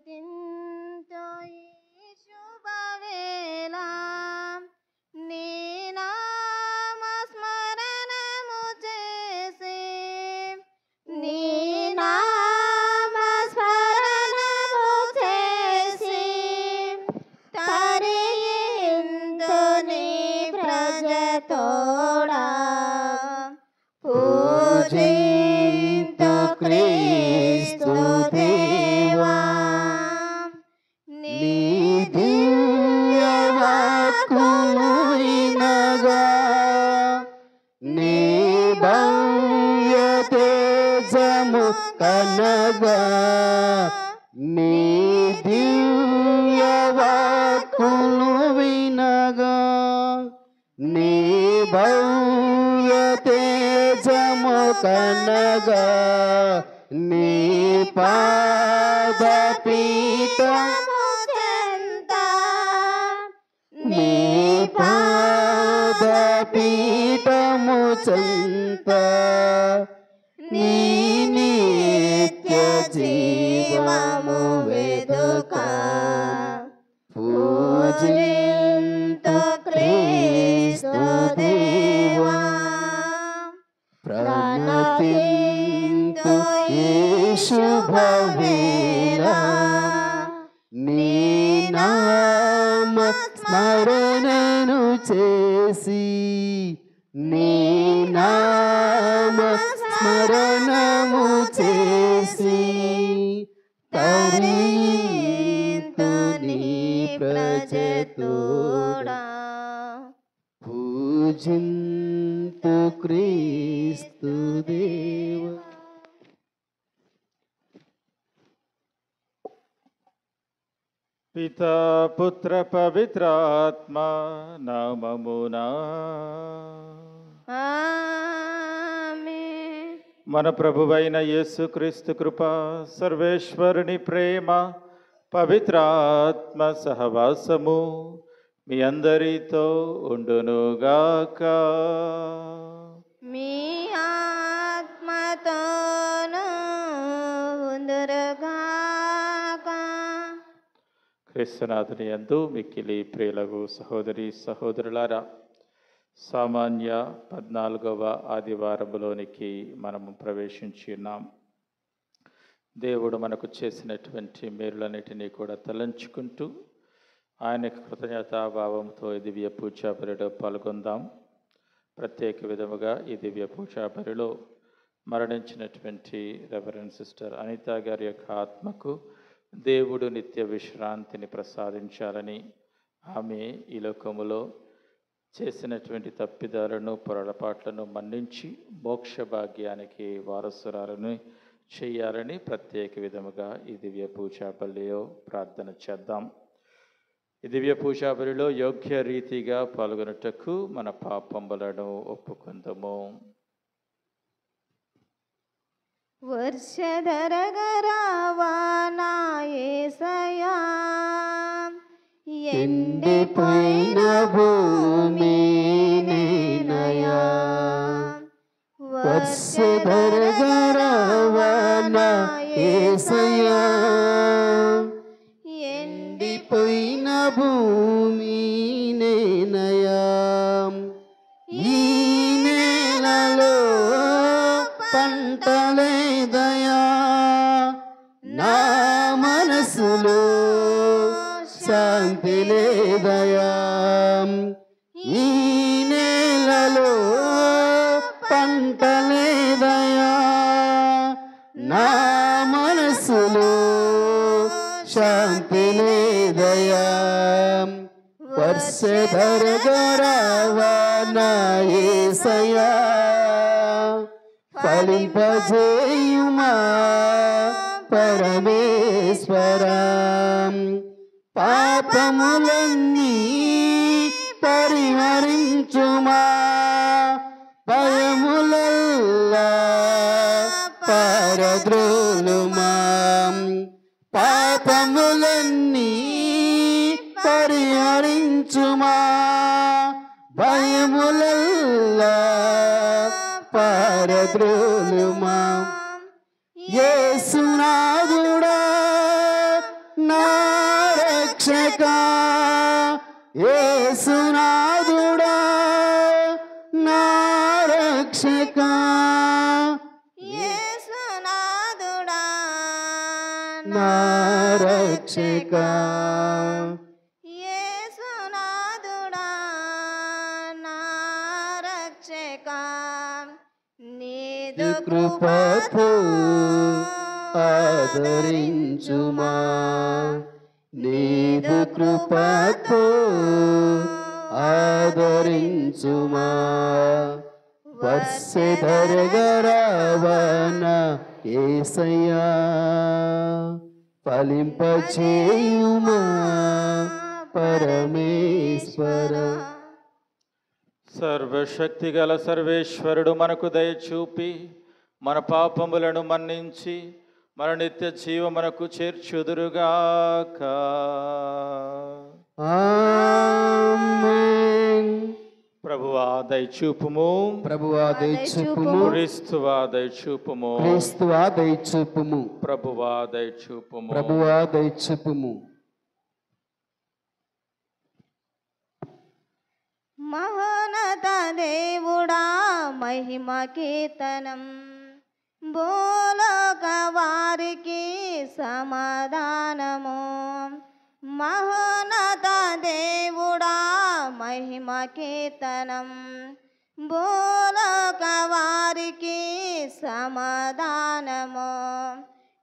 పలికింతు ఈ శుభవేళ నీ నామ స్మరణము చేసి నీ నామ స్మరణము చేసి తరింతు నీ ప్రజతోడా పూజింతు క్రీస్తు దేవా నీ దివ్య వాక్కులు వినగా నీ భవ్య తేజము కనగా నీ దివ్య వాక్కులు వినగా నీ భవ్య తేజము కనగా నీ పాదపీఠము చెంత నీ పాదపీఠము చెంత నీ నిత్య జీవము వెదుక పూజింతు క్రీస్తు దేవా ప్రణతింతు ఈ శుభవేళ నీ నామ స్మరణను చేసి నీ నామ స్మరణము చేసి తరింతు నీ ప్రజతోడా పూజింతు క్రీస్తు దేవా. పితా పుత్ర పవిత్రాత్మ నామమునా ఆమేన్. మన ప్రభువైన యేసుక్రీస్తు కృప, సర్వేశ్వరుని ప్రేమ, పవిత్రాత్మ సహవాసము మీ అందరితో ఉండునుగాక. మీ ఆత్మతోను ఉందురుగాక. క్రీస్తునాథుని యందు మిక్కిలి ప్రియులగు సహోదరి సహోదరులారా, సామాన్య 14వ ఆదివారములోనికి మనము ప్రవేశించి ఉన్నాం. దేవుడు మనకు చేసినటువంటి మేలులన్నిటినీ కూడా తలంచుకుంటూ ఆయనకు కృతజ్ఞతాభావంతో ఈ దివ్య పూజా బలిలో పాల్గొందాం. ప్రత్యేక విధముగా ఈ దివ్య పూజా బలిలో మరణించినటువంటి రెవరెండ్ సిస్టర్ అనిత గారి యొక్క ఆత్మకు దేవుడు నిత్య విశ్రాంతిని ప్రసాదించాలని, ఆమె ఈ లోకములో చేసినటువంటి తప్పిదాలను పొరపాట్లను మన్నించి మోక్ష భాగ్యానికి వారసురాలను చేయాలని ప్రత్యేక విధముగా ఈ దివ్య పూజా బలిలో ప్రార్థన చేద్దాం. ఈ దివ్య పూజా బలిలో యోగ్య రీతిగా పాల్గొనుటకు మన పాపములను ఒప్పుకుందాము. వర్షధరగరావా నా యేసయ్యా, ఎండిపోయిన భూమి నేనయ్యా. వర్షధరగరావా నా యేసయ్యా, ఎండిపోయిన భూమి నేనయ్యా. ఈ నేలలో పంటలేదయా, నా మనసులో శాంతి లేదయా. ఈ నేలలో పంటలేదయా, నా మనసులో శాంతి లేదయా. వర్షధరగరావా నా యేసయ్యా, ఫలింపజేయుమా పరమేశ్వరా. పాపములన్నీ పరిహరించుమా, భయములల్లా పారద్రోలుమా. పాపములన్నీ పరిహరించుమా, భయములల్లా పారద్రోలుమా. యేసునాథుడా నా రక్షక యేసునాథుడా నా రక్షక యేసునాథుడా నా రక్షక యేసునాథుడా నా రక్షక నీదు కృపతో ఆదరించుమా నీదు కృపతో ఆదరించుమా వర్షధరగరావన యేసయ్యా ఫలింపచేయుమా పరమేశ్వర సర్వశక్తి గల సర్వేశ్వరుడు మనకు దయచూపి మన పాపములను మన్నించి మన నిత్య జీవమునకు చేర్చుదురుగాక. ఆమేన్. ప్రభువా దయచూపుము, ప్రభువా దయచూపుము, క్రీస్తువా దయచూపుము, క్రీస్తువా దయచూపుము, ప్రభువా దయచూపుము. ప్రభువా దయచూపుము. మహోన్నత దేవుడా మహిమ కీర్తనం భూలోక వారికి సమాధానము. మహోన్నత దేవుడా మహిమ కీర్తనం భూలోక వారికి సమాధానము.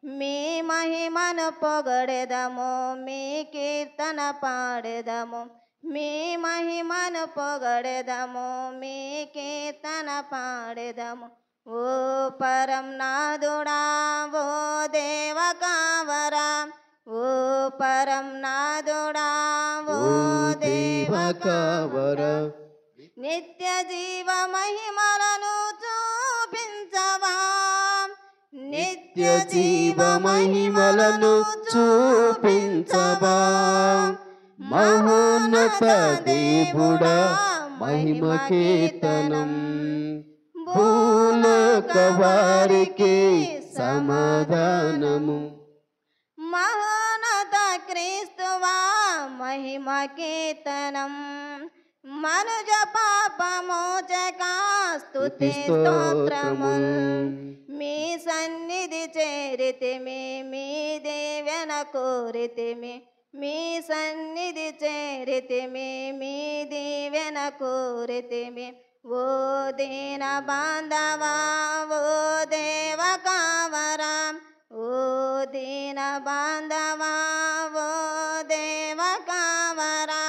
మీ మహిమను పొగడెదము, మీ కీర్తన పాడెదము. మీ మహిమను పొగడెదము, మీ కీర్తన పాడెదము. ఓ పరం నాదుడా ఓ దేవ కావరా, ఓ పరం నాదుడా ఓ దేవ కావరా. నిత్య జీవ మహిమలను చూపించవా, నిత్య జీవ మహిమలను చూపించవా. మహోన్నత దేవుడా మహిమ కీర్తనం భూలోక వారికి సమాధానము. మహోన్నత క్రీస్తువా మహిమ కీర్తనం మనుజ పాపమోచక స్తుతి స్తోత్రముల్. మీ సన్నిధి చేరితిమి, మీ దేవన కోరితిమి. మీ సన్నిధి చేరితిమి, మీ దీవెన కోరితిమి. ఓ దీన బాంధవా ఓ దేవ కావరా, ఓ దీన బాంధవా ఓ దేవ కావరా.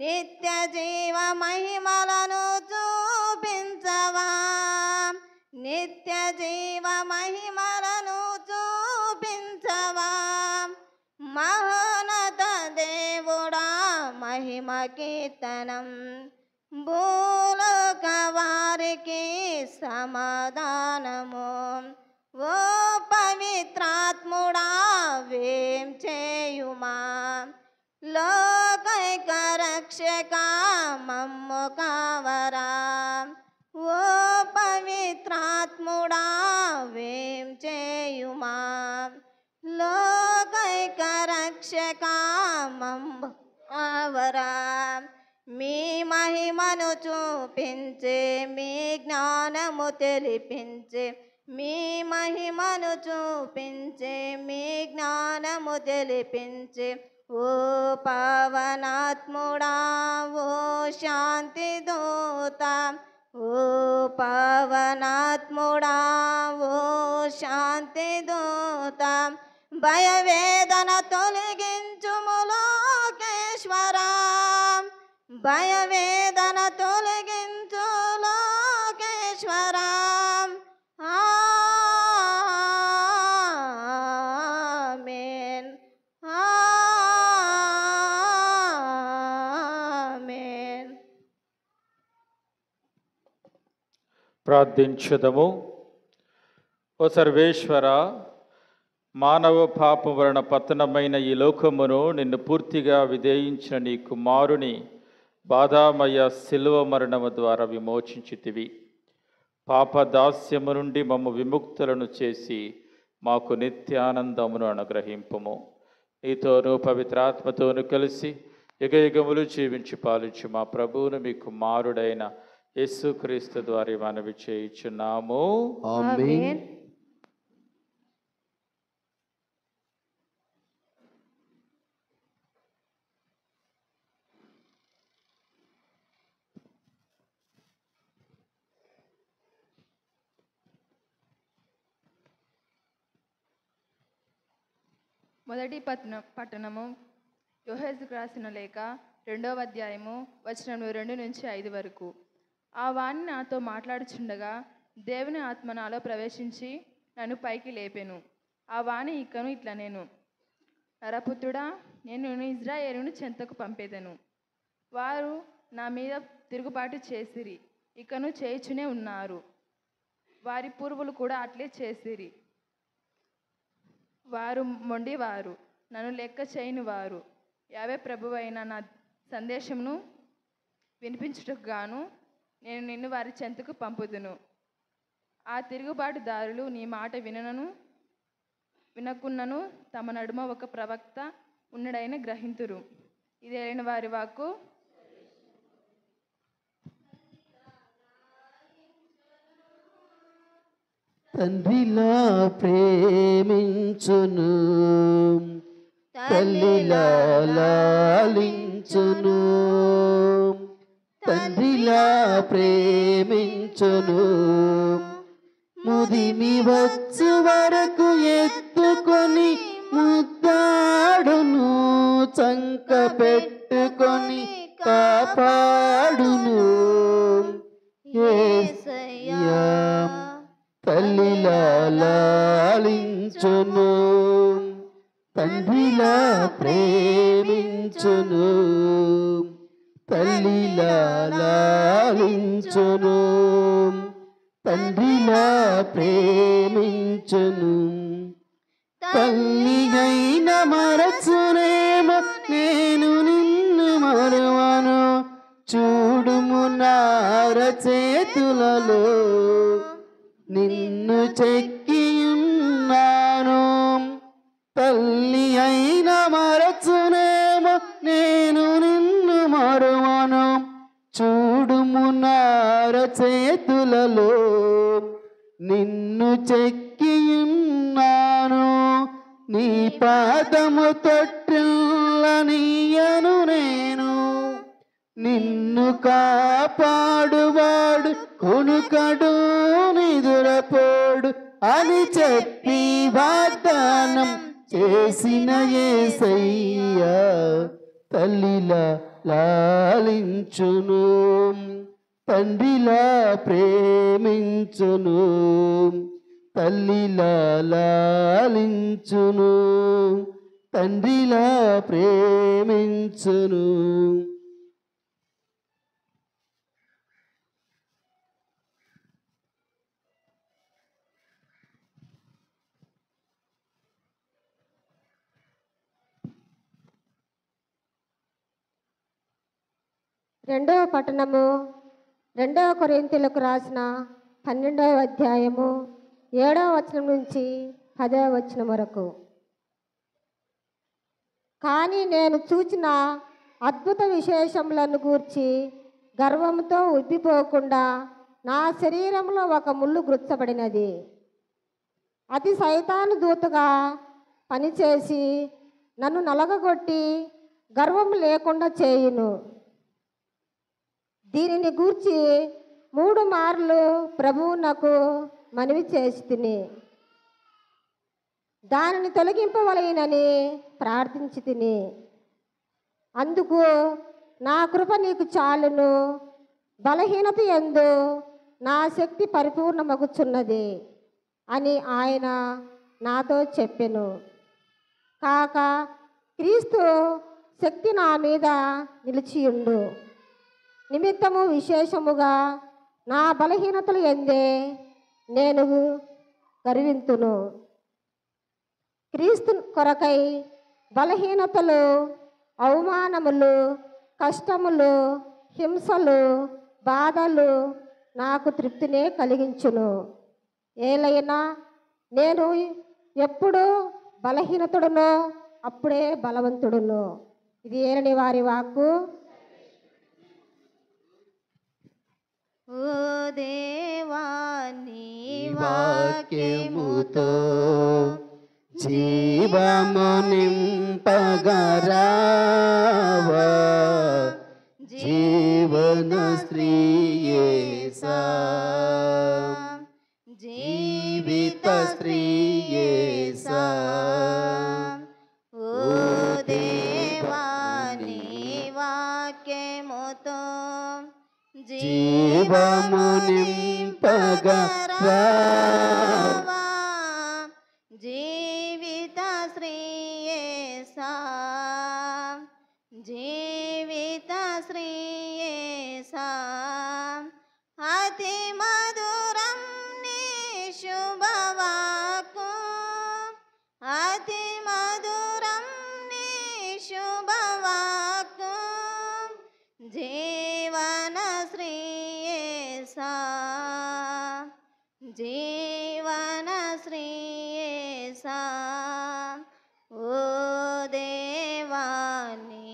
నిత్య జీవ మహిమలను చూపించవా, నిత్య జీవ మహిమలను చూపించవా. మహోన్నత దేవుడా మహిమ కీర్తనం భూలోక వారికి సమాధానము. ఓ పవిత్రాత్ముడా వేం చేయుమా, లోకైక రక్షక మమ్ము కావరా. ఓ పవిత్రాత్ముడా వేం చేయుమా, లోకైక రక్షక మమ్ము కావరా. మీ మహిమను చూపించే, మీ జ్ఞానము తెలిపించే. మీ మహిమను చూపించే, మీ జ్ఞానము తెలిపించే. ఓ పావనాత్ముడా ఓ శాంతి దూత, ఓ పావనాత్ముడా ఓ శాంతి దూత. భయవేదన తొలగించుము లోకేశ్వరా, భయవేదన తొలగించు లోకేశ్వరా. ఆమేన్ ఆమేన్. ప్రార్థించుదము. ఓ సర్వేశ్వర, మానవ పాపం వలన పతనమైన ఈ లోకమును నిన్ను పూర్తిగా విధేయించిన నీ కుమారుని బాధామయ శిలువ మరణము ద్వారా విమోచించితివి. పాపదాస్యము నుండి మమ్ము విముక్తులను చేసి మాకు నిత్యానందమును అనుగ్రహింపుము. నీతోనూ పవిత్రాత్మతోనూ కలిసి యుగయుగములు జీవించి పాలించు మా ప్రభువును మీ కుమారుడైన యేసుక్రీస్తు ద్వారా మనవి చేయుచున్నాము. ఆమేన్. మొదటి పట్టణము యోహేసుకు రాసిన లేఖ 2వ అధ్యాయము వచనం 2 నుంచి 5 వరకు. ఆ వాణి నాతో మాట్లాడుచుండగా దేవుని ఆత్మ నాలో ప్రవేశించి నన్ను పైకి లేపెను. ఆ వాణి ఇకను ఇట్లా నేను నరపుత్రుడా, నేను ఇజ్రాయేలును చెంతకు పంపేదను. వారు నా మీద తిరుగుబాటు చేసిరి, ఇకను చేయుచునే ఉన్నారు. వారి పూర్వులు కూడా అట్లే చేసిరి. వారు మొండివారు, నన్ను లెక్క చేయని వారు. యావే ప్రభువైన నా సందేశమును వినిపించుటకు గాను నేను నిన్ను వారి చెంతకు పంపుదును. ఆ తిరుగుబాటుదారులు నీ మాట వినకున్నను తమ నడుమ ఒక ప్రవక్త ఉన్నడైన గ్రహింతురు. ఇదేన వారి వాక్కు. తండ్రిలా ప్రేమించును, తల్లిలా లాలించును. తండ్రిలా ప్రేమించును, ముదిమి వచ్చు వరకు ఎత్తుకొని ముద్దాడును, చంక పెట్టుకొని కాపాడును. యేసయ్యా తల్లిలా లాలించును, తండ్రిలా ప్రేమించును. తల్లిలా లాలించును, తండ్రిలా ప్రేమించును. తల్లి అయిన మరచునేమో నేను నిన్ను మరువను, చూడుము నార చేతులలో నిన్ను చెక్కియున్నాను. తల్లి అయిన మరచునేమో నేను నిన్ను మరువను, చూడుము నార చేతులలో నిన్ను చెక్కియున్నాను. నీ పాదము తొట్టిల్లనీయను నేను, నిన్ను కాపాడువాడు కొనుకడు నిదురపోడు అని చెప్పి వాగ్దానం చేసిన యేసయ్యా తల్లిలా లాలించును, తండ్రిలా ప్రేమించును. తల్లిలా లాలించును, తండ్రిలా ప్రేమించును. రెండవ పట్టణము 2వ కొరింథీయులకు రాసిన 12వ అధ్యాయము 7వ వచనం నుంచి 10వ వచనం వరకు. కానీ నేను చూచిన అద్భుత విశేషములను గూర్చి గర్వంతో ఉబ్బిపోకుండా నా శరీరంలో ఒక ముళ్ళు గుచ్చబడినది. అది సైతాను దూతగా పనిచేసి నన్ను నలగగొట్టి గర్వం లేకుండా చేయును. దీనిని గూర్చి 3 మార్లు ప్రభువు నాకు మనవి చేసి తిని దానిని తొలగింపవలెనని ప్రార్థించి తిని, అందుకు నా కృప నీకు చాలును, బలహీనత యందు నా శక్తి పరిపూర్ణమగుచున్నది అని ఆయన నాతో చెప్పెను. కాక క్రీస్తు శక్తి నా మీద నిలిచియుండు నిమిత్తము విశేషముగా నా బలహీనతలు యందే నేను గర్వింతును. క్రీస్తు కొరకై బలహీనతలు, అవమానములు, కష్టములు, హింసలు, బాధలు నాకు తృప్తినే కలిగించును. ఏలైనా నేను ఎప్పుడు బలహీనతడునో అప్పుడే బలవంతుడును. ఇది ఏరని వారి వాక్కు. ఓ దేవా నీ వాక్యముతో జీవము నింపగరావా జీవన స్త్రీయేసా జీవిత స్త్రీయేసా ఓ దేవా నీ వాక్యముతో జీవము నింపగరావా జీవిత శ్రీయేసా జీవిత శ్రీయేసా అతి మధురం నీ శుభవాక్కు అతి మధురం నీ శుభవాక్కు జీవన శ్రీయేసా జీవన శ్రీయేసా ఓ దేవా నీ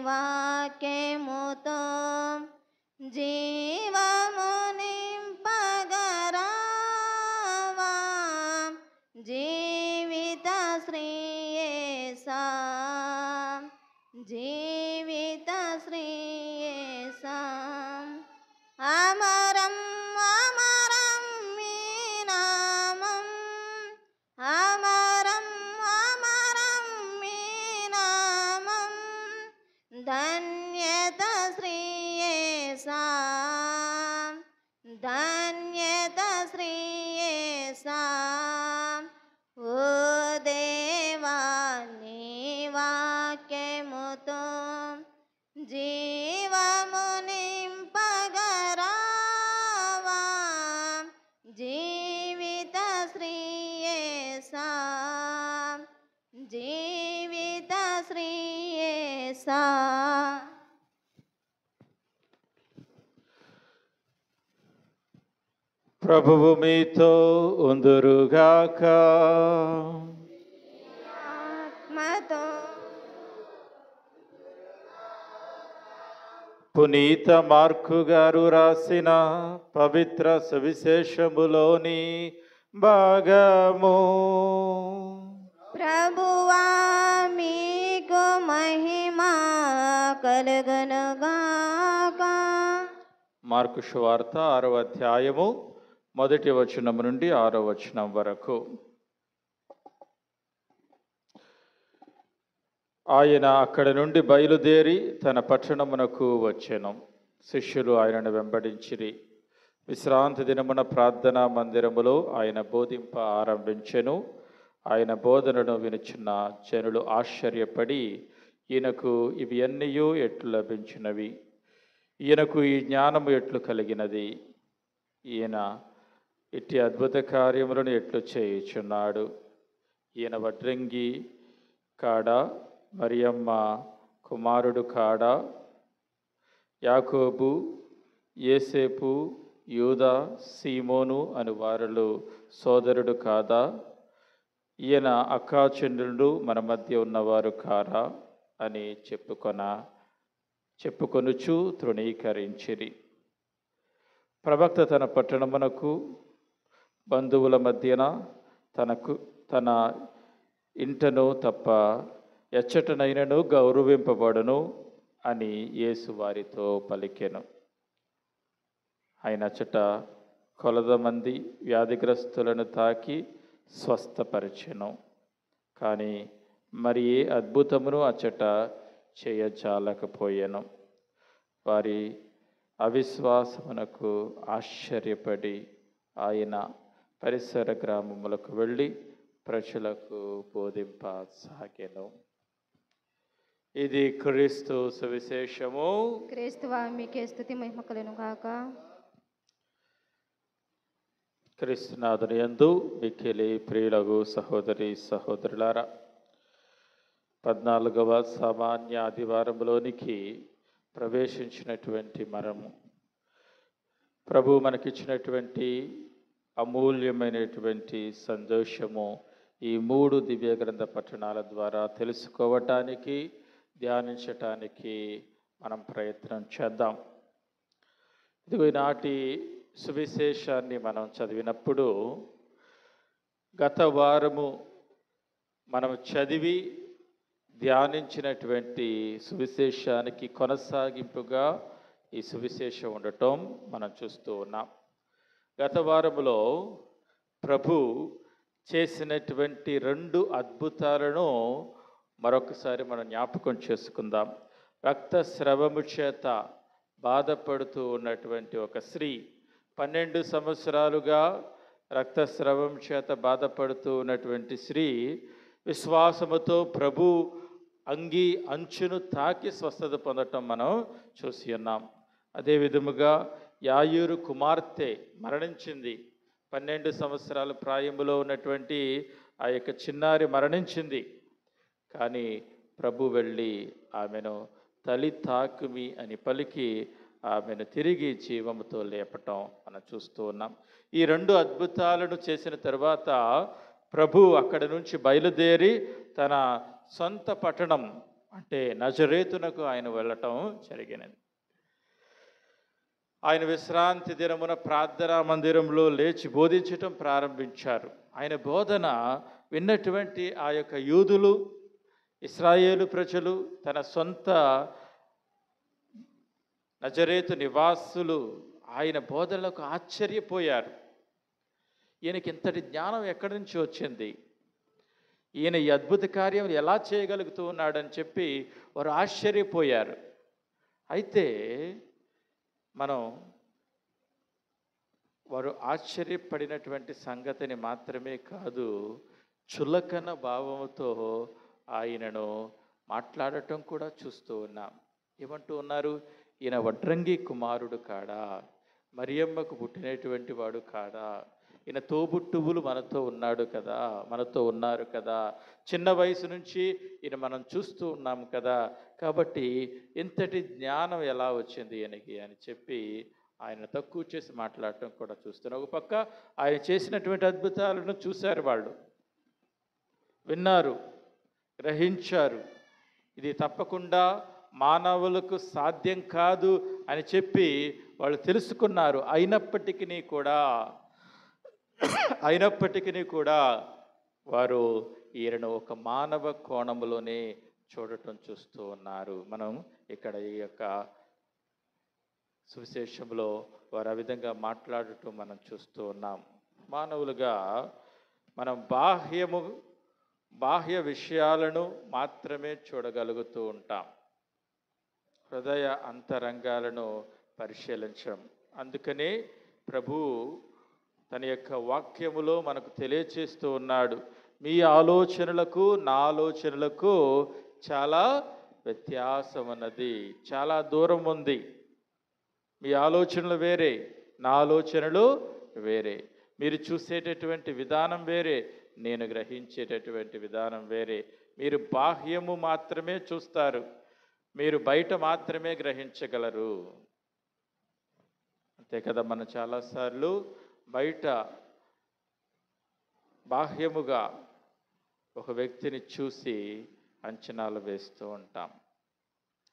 వాక్యముతో జీవము నింపగరావా జీవిత శ్రీయేసా జీవిత శ్రీయేసా అమరం అమరం మీ నామం అమరం అమరం మీ నామం ధన్యత శ్రీయేసా ధన్యత శ్రీయేసా ఓ దేవా నీ వాక్యముతో జీవము నింపగరావా జీవిత శ్రీయేసా జీవిత శ్రీయేసా ప్రభువు మీతో ఉందురుగాక. ఆత్మతో పునీత మార్కు గారు రాసిన పవిత్ర సువిశేషములోని భాగము. ప్రభువా మీకు మహిమ కలుగునుగాక. మార్కు సువార్త 6వ అధ్యాయము 1వ వచనం నుండి 6వ వచనం వరకు. ఆయన అక్కడి నుండి బయలుదేరి తన పట్టణమునకు వచ్చెను. శిష్యులు ఆయనను వెంబడించిరి. విశ్రాంతి దినమున ప్రార్థనా మందిరములో ఆయన బోధింప ఆరంభించెను. ఆయన బోధనను వినుచున్న జనులు ఆశ్చర్యపడి, ఈయనకు ఇవి అన్నీయూ ఎట్లు లభించినవి, ఈయనకు ఈ జ్ఞానము ఎట్లు కలిగినది, ఈయన ఇట్టి అద్భుత కార్యములను ఎట్లు చేయుచున్నాడు, ఈయన వడ్రంగి కాడా, మరియమ్మ కుమారుడు కాడా, యాకోబు, యేసేపు, యూదా, సీమోను అను వారిలో సోదరుడు కాదా, ఈయన అక్కాచెల్లెళ్ళు మన మధ్య ఉన్నవారు కారా అని చెప్పుకొనుచు తృణీకరించిరి. ప్రవక్త తన పట్టణమునకు బంధువుల మధ్యన తన ఇంటను తప్ప ఎచ్చటనైనను గౌరవింపబడును అని యేసు వారితో పలికెను. ఆయనచట కొలద మంది వ్యాధిగ్రస్తులను తాకి స్వస్థపరిచెను. కానీ మరి ఏ అద్భుతమును అచ్చట చేయజాలకపోయెను. వారి అవిశ్వాసమునకు ఆశ్చర్యపడి ఆయన పరిసర గ్రామములకు వెళ్ళి ప్రజలకు బోధింపసాగెను. ఇది క్రీస్తు సువిశేషము. క్రీస్తువా మీకే స్తుతి మహిమ కలుగునుగాక. క్రీస్తునాథుని యందు మిక్కిలి ప్రియులగు సహోదరి సహోదరులారా, 14వ సామాన్య ఆదివారంలోనికి ప్రవేశించినటువంటి మనము ప్రభు మనకిచ్చినటువంటి అమూల్యమైనటువంటి సంతోషము ఈ 3 దివ్య గ్రంథ పఠనాల ద్వారా తెలుసుకోవటానికి, ధ్యానించటానికి మనం ప్రయత్నం చేద్దాం. ఇదిగో ఈనాటి సువిశేషాన్ని మనం చదివినప్పుడు గత వారము మనం చదివి ధ్యానించినటువంటి సువిశేషానికి కొనసాగింపుగా ఈ సువిశేషం ఉండటం మనం చూస్తూ ఉన్నాం. గత వారములో ప్రభు చేసినటువంటి 2 అద్భుతాలను మరొకసారి మనం జ్ఞాపకం చేసుకుందాం. రక్తస్రావము చేత బాధపడుతూ ఉన్నటువంటి ఒక స్త్రీ, 12 సంవత్సరాలుగా రక్తస్రావం చేత బాధపడుతూ ఉన్నటువంటి స్త్రీ విశ్వాసముతో ప్రభు అంచును తాకి స్వస్థత పొందటం మనం చూసి ఉన్నాం. అదే విధముగా యాయూరు కుమార్తె మరణించింది. 12 సంవత్సరాల ప్రాయములో ఉన్నటువంటి ఆ యొక్క చిన్నారి మరణించింది. కానీ ప్రభు వెళ్ళి ఆమెను తలి తాకుమి అని పలికి ఆమెను తిరిగి జీవముతో లేపటం మనం చూస్తూ ఉన్నాం. ఈ 2 అద్భుతాలను చేసిన తర్వాత ప్రభు అక్కడి నుంచి బయలుదేరి తన సొంత పట్టణం అంటే నజరేతునకు ఆయన వెళ్ళటం జరిగినది. ఆయన విశ్రాంతి దినమున ప్రార్థనా మందిరంలో లేచి బోధించటం ప్రారంభించారు. ఆయన బోధన విన్నటువంటి ఆ యొక్క యూదులు, ఇశ్రాయేలు ప్రజలు, తన సొంత నజరేతు నివాసులు ఆయన బోధనలకు ఆశ్చర్యపోయారు. ఈయనకి ఇంతటి జ్ఞానం ఎక్కడి నుంచి వచ్చింది, ఈయన ఈ అద్భుత కార్యం ఎలా చేయగలుగుతూ ఉన్నాడని చెప్పి వారు ఆశ్చర్యపోయారు. అయితే వారు ఆశ్చర్యపడినటువంటి సంగతిని మాత్రమే కాదు, చులకన భావముతో ఆయనను మాట్లాడటం కూడా చూస్తూ ఉన్నాం. ఏమంటూ ఉన్నారు? ఈయన వడ్రంగి కుమారుడు కాడా, మరియమ్మకు పుట్టినటువంటి వాడు కాడా, ఈయన తోబుట్టువులు మనతో ఉన్నారు కదా, చిన్న వయసు నుంచి ఈయన మనం చూస్తూ ఉన్నాం కదా, కాబట్టి ఇంతటి జ్ఞానం ఎలా వచ్చింది ఈయనకి అని చెప్పి ఆయన తక్కువ చేసి మాట్లాడటం కూడా చూస్తున్నాం. ఒక పక్క ఆయన చేసినటువంటి అద్భుతాలను చూశారు, వాళ్ళు విన్నారు, గ్రహించారు. ఇది తప్పకుండా మానవులకు సాధ్యం కాదు అని చెప్పి వాళ్ళు తెలుసుకున్నారు. అయినప్పటికీ కూడా వారు ఈయనను ఒక మానవ కోణములోనే చూడటం చూస్తూ ఉన్నారు. మనం ఇక్కడ ఈ యొక్క సువిశేషంలో వారు ఆ విధంగా మాట్లాడటం మనం చూస్తూ ఉన్నాం. మానవులుగా మనం బాహ్య విషయాలను మాత్రమే చూడగలుగుతూ ఉంటాం, హృదయ అంతరంగాలను పరిశీలించం. అందుకనే ప్రభువు తన యొక్క వాక్యములో మనకు తెలియచేస్తూ ఉన్నాడు, మీ ఆలోచనలకు నా ఆలోచనలకు చాలా వ్యత్యాసం ఉన్నది, చాలా దూరం ఉంది. మీ ఆలోచనలు వేరే, నా ఆలోచనలు వేరే. మీరు చూసేటటువంటి విధానం వేరే, నేను గ్రహించేటటువంటి విధానం వేరే. మీరు బాహ్యము మాత్రమే చూస్తారు, మీరు బయట మాత్రమే గ్రహించగలరు. అంతే కదా, మనం చాలాసార్లు బయట బాహ్యముగా ఒక వ్యక్తిని చూసి అంచనాలు వేస్తూ ఉంటాం.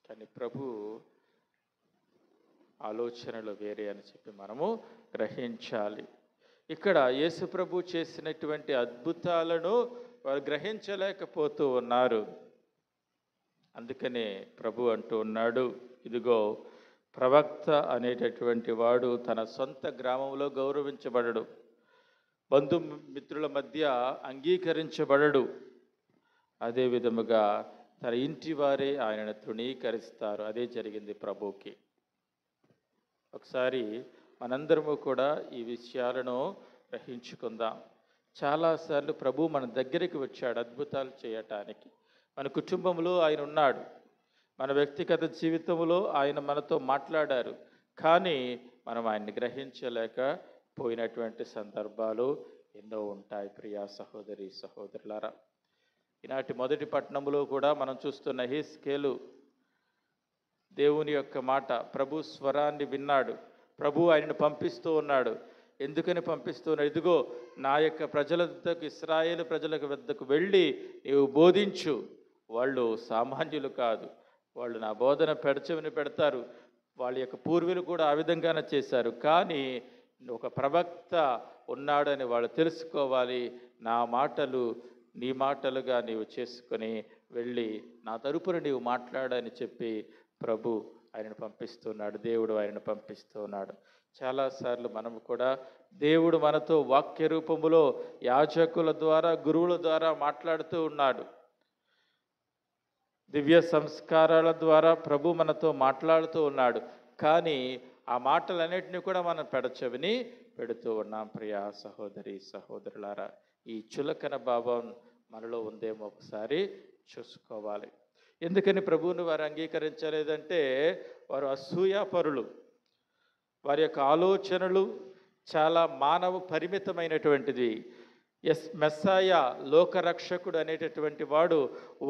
కానీ ప్రభు ఆలోచనలు వేరే అని చెప్పి మనము గ్రహించాలి. ఇక్కడ యేసు ప్రభు చేసినటువంటి అద్భుతాలను వారు గ్రహించలేకపోతూ ఉన్నారు. అందుకనే ప్రభు అంటూ ఉన్నాడు, ఇదిగో ప్రవక్త అనేటటువంటి వాడు తన సొంత గ్రామంలో గౌరవించబడడు, బంధుమిత్రుల మధ్య అంగీకరించబడడు. అదే విధముగా తన ఇంటి వారే ఆయనను తృణీకరిస్తారు. అదే జరిగింది ప్రభుకి. ఒకసారి మనందరము కూడా ఈ విషయాలను గ్రహించుకుందాం. చాలాసార్లు ప్రభు మన దగ్గరికి వచ్చాడు అద్భుతాలు చేయటానికి. మన కుటుంబంలో ఆయన ఉన్నాడు, మన వ్యక్తిగత జీవితంలో ఆయన మనతో మాట్లాడారు. కానీ మనం ఆయన్ని గ్రహించలేకపోయినటువంటి సందర్భాలు ఎన్నో ఉంటాయి. ప్రియా సహోదరి సహోదరులారా, ఈనాటి మొదటి పట్టణంలో కూడా మనం చూస్తున్న హెస్కేలు దేవుని యొక్క మాట, ప్రభు స్వరాన్ని విన్నాడు. ప్రభు ఆయనను పంపిస్తూ ఉన్నాడు. ఎందుకని పంపిస్తున్నాడు? ఇదిగో నా యొక్క ప్రజల వద్దకు, ఇశ్రాయేలు ప్రజల వద్దకు వెళ్ళి నీవు బోధించు. వాళ్ళు సామాన్యులు కాదు, వాళ్ళు నా బోధన పెడచెవిని పెడతారు. వాళ్ళ యొక్క పూర్వీకులు కూడా ఆ విధంగానే చేశారు. కానీ ఒక ప్రవక్త ఉన్నాడని వాళ్ళు తెలుసుకోవాలి. నా మాటలు నీ మాటలుగా నీవు చేసుకొని వెళ్ళి నా తరపున నీవు మాట్లాడని చెప్పి ప్రభు ఆయనను పంపిస్తున్నాడు. దేవుడు ఆయనను పంపిస్తున్నాడు. చాలాసార్లు మనము కూడా దేవుడు మనతో వాక్య రూపములో యాజకుల ద్వారా, గురువుల ద్వారా మాట్లాడుతూ ఉన్నాడు. దివ్య సంస్కారాల ద్వారా ప్రభు మనతో మాట్లాడుతూ ఉన్నాడు. కానీ ఆ మాటలన్నిటిని కూడా మనం పెడచెవిని పెడుతూ ఉన్నాం. ప్రియా సహోదరి సహోదరులారా, ఈ చులకన భావం మనలో ఉందేమో ఒకసారి చూసుకోవాలి. ఎందుకని ప్రభువుని వారు అంగీకరించలేదంటే వారు అసూయాపరులు. వారి యొక్క ఆలోచనలు చాలా మానవ పరిమితమైనటువంటిది. మెస్సాయా లోకరక్షకుడు అనేటటువంటి వాడు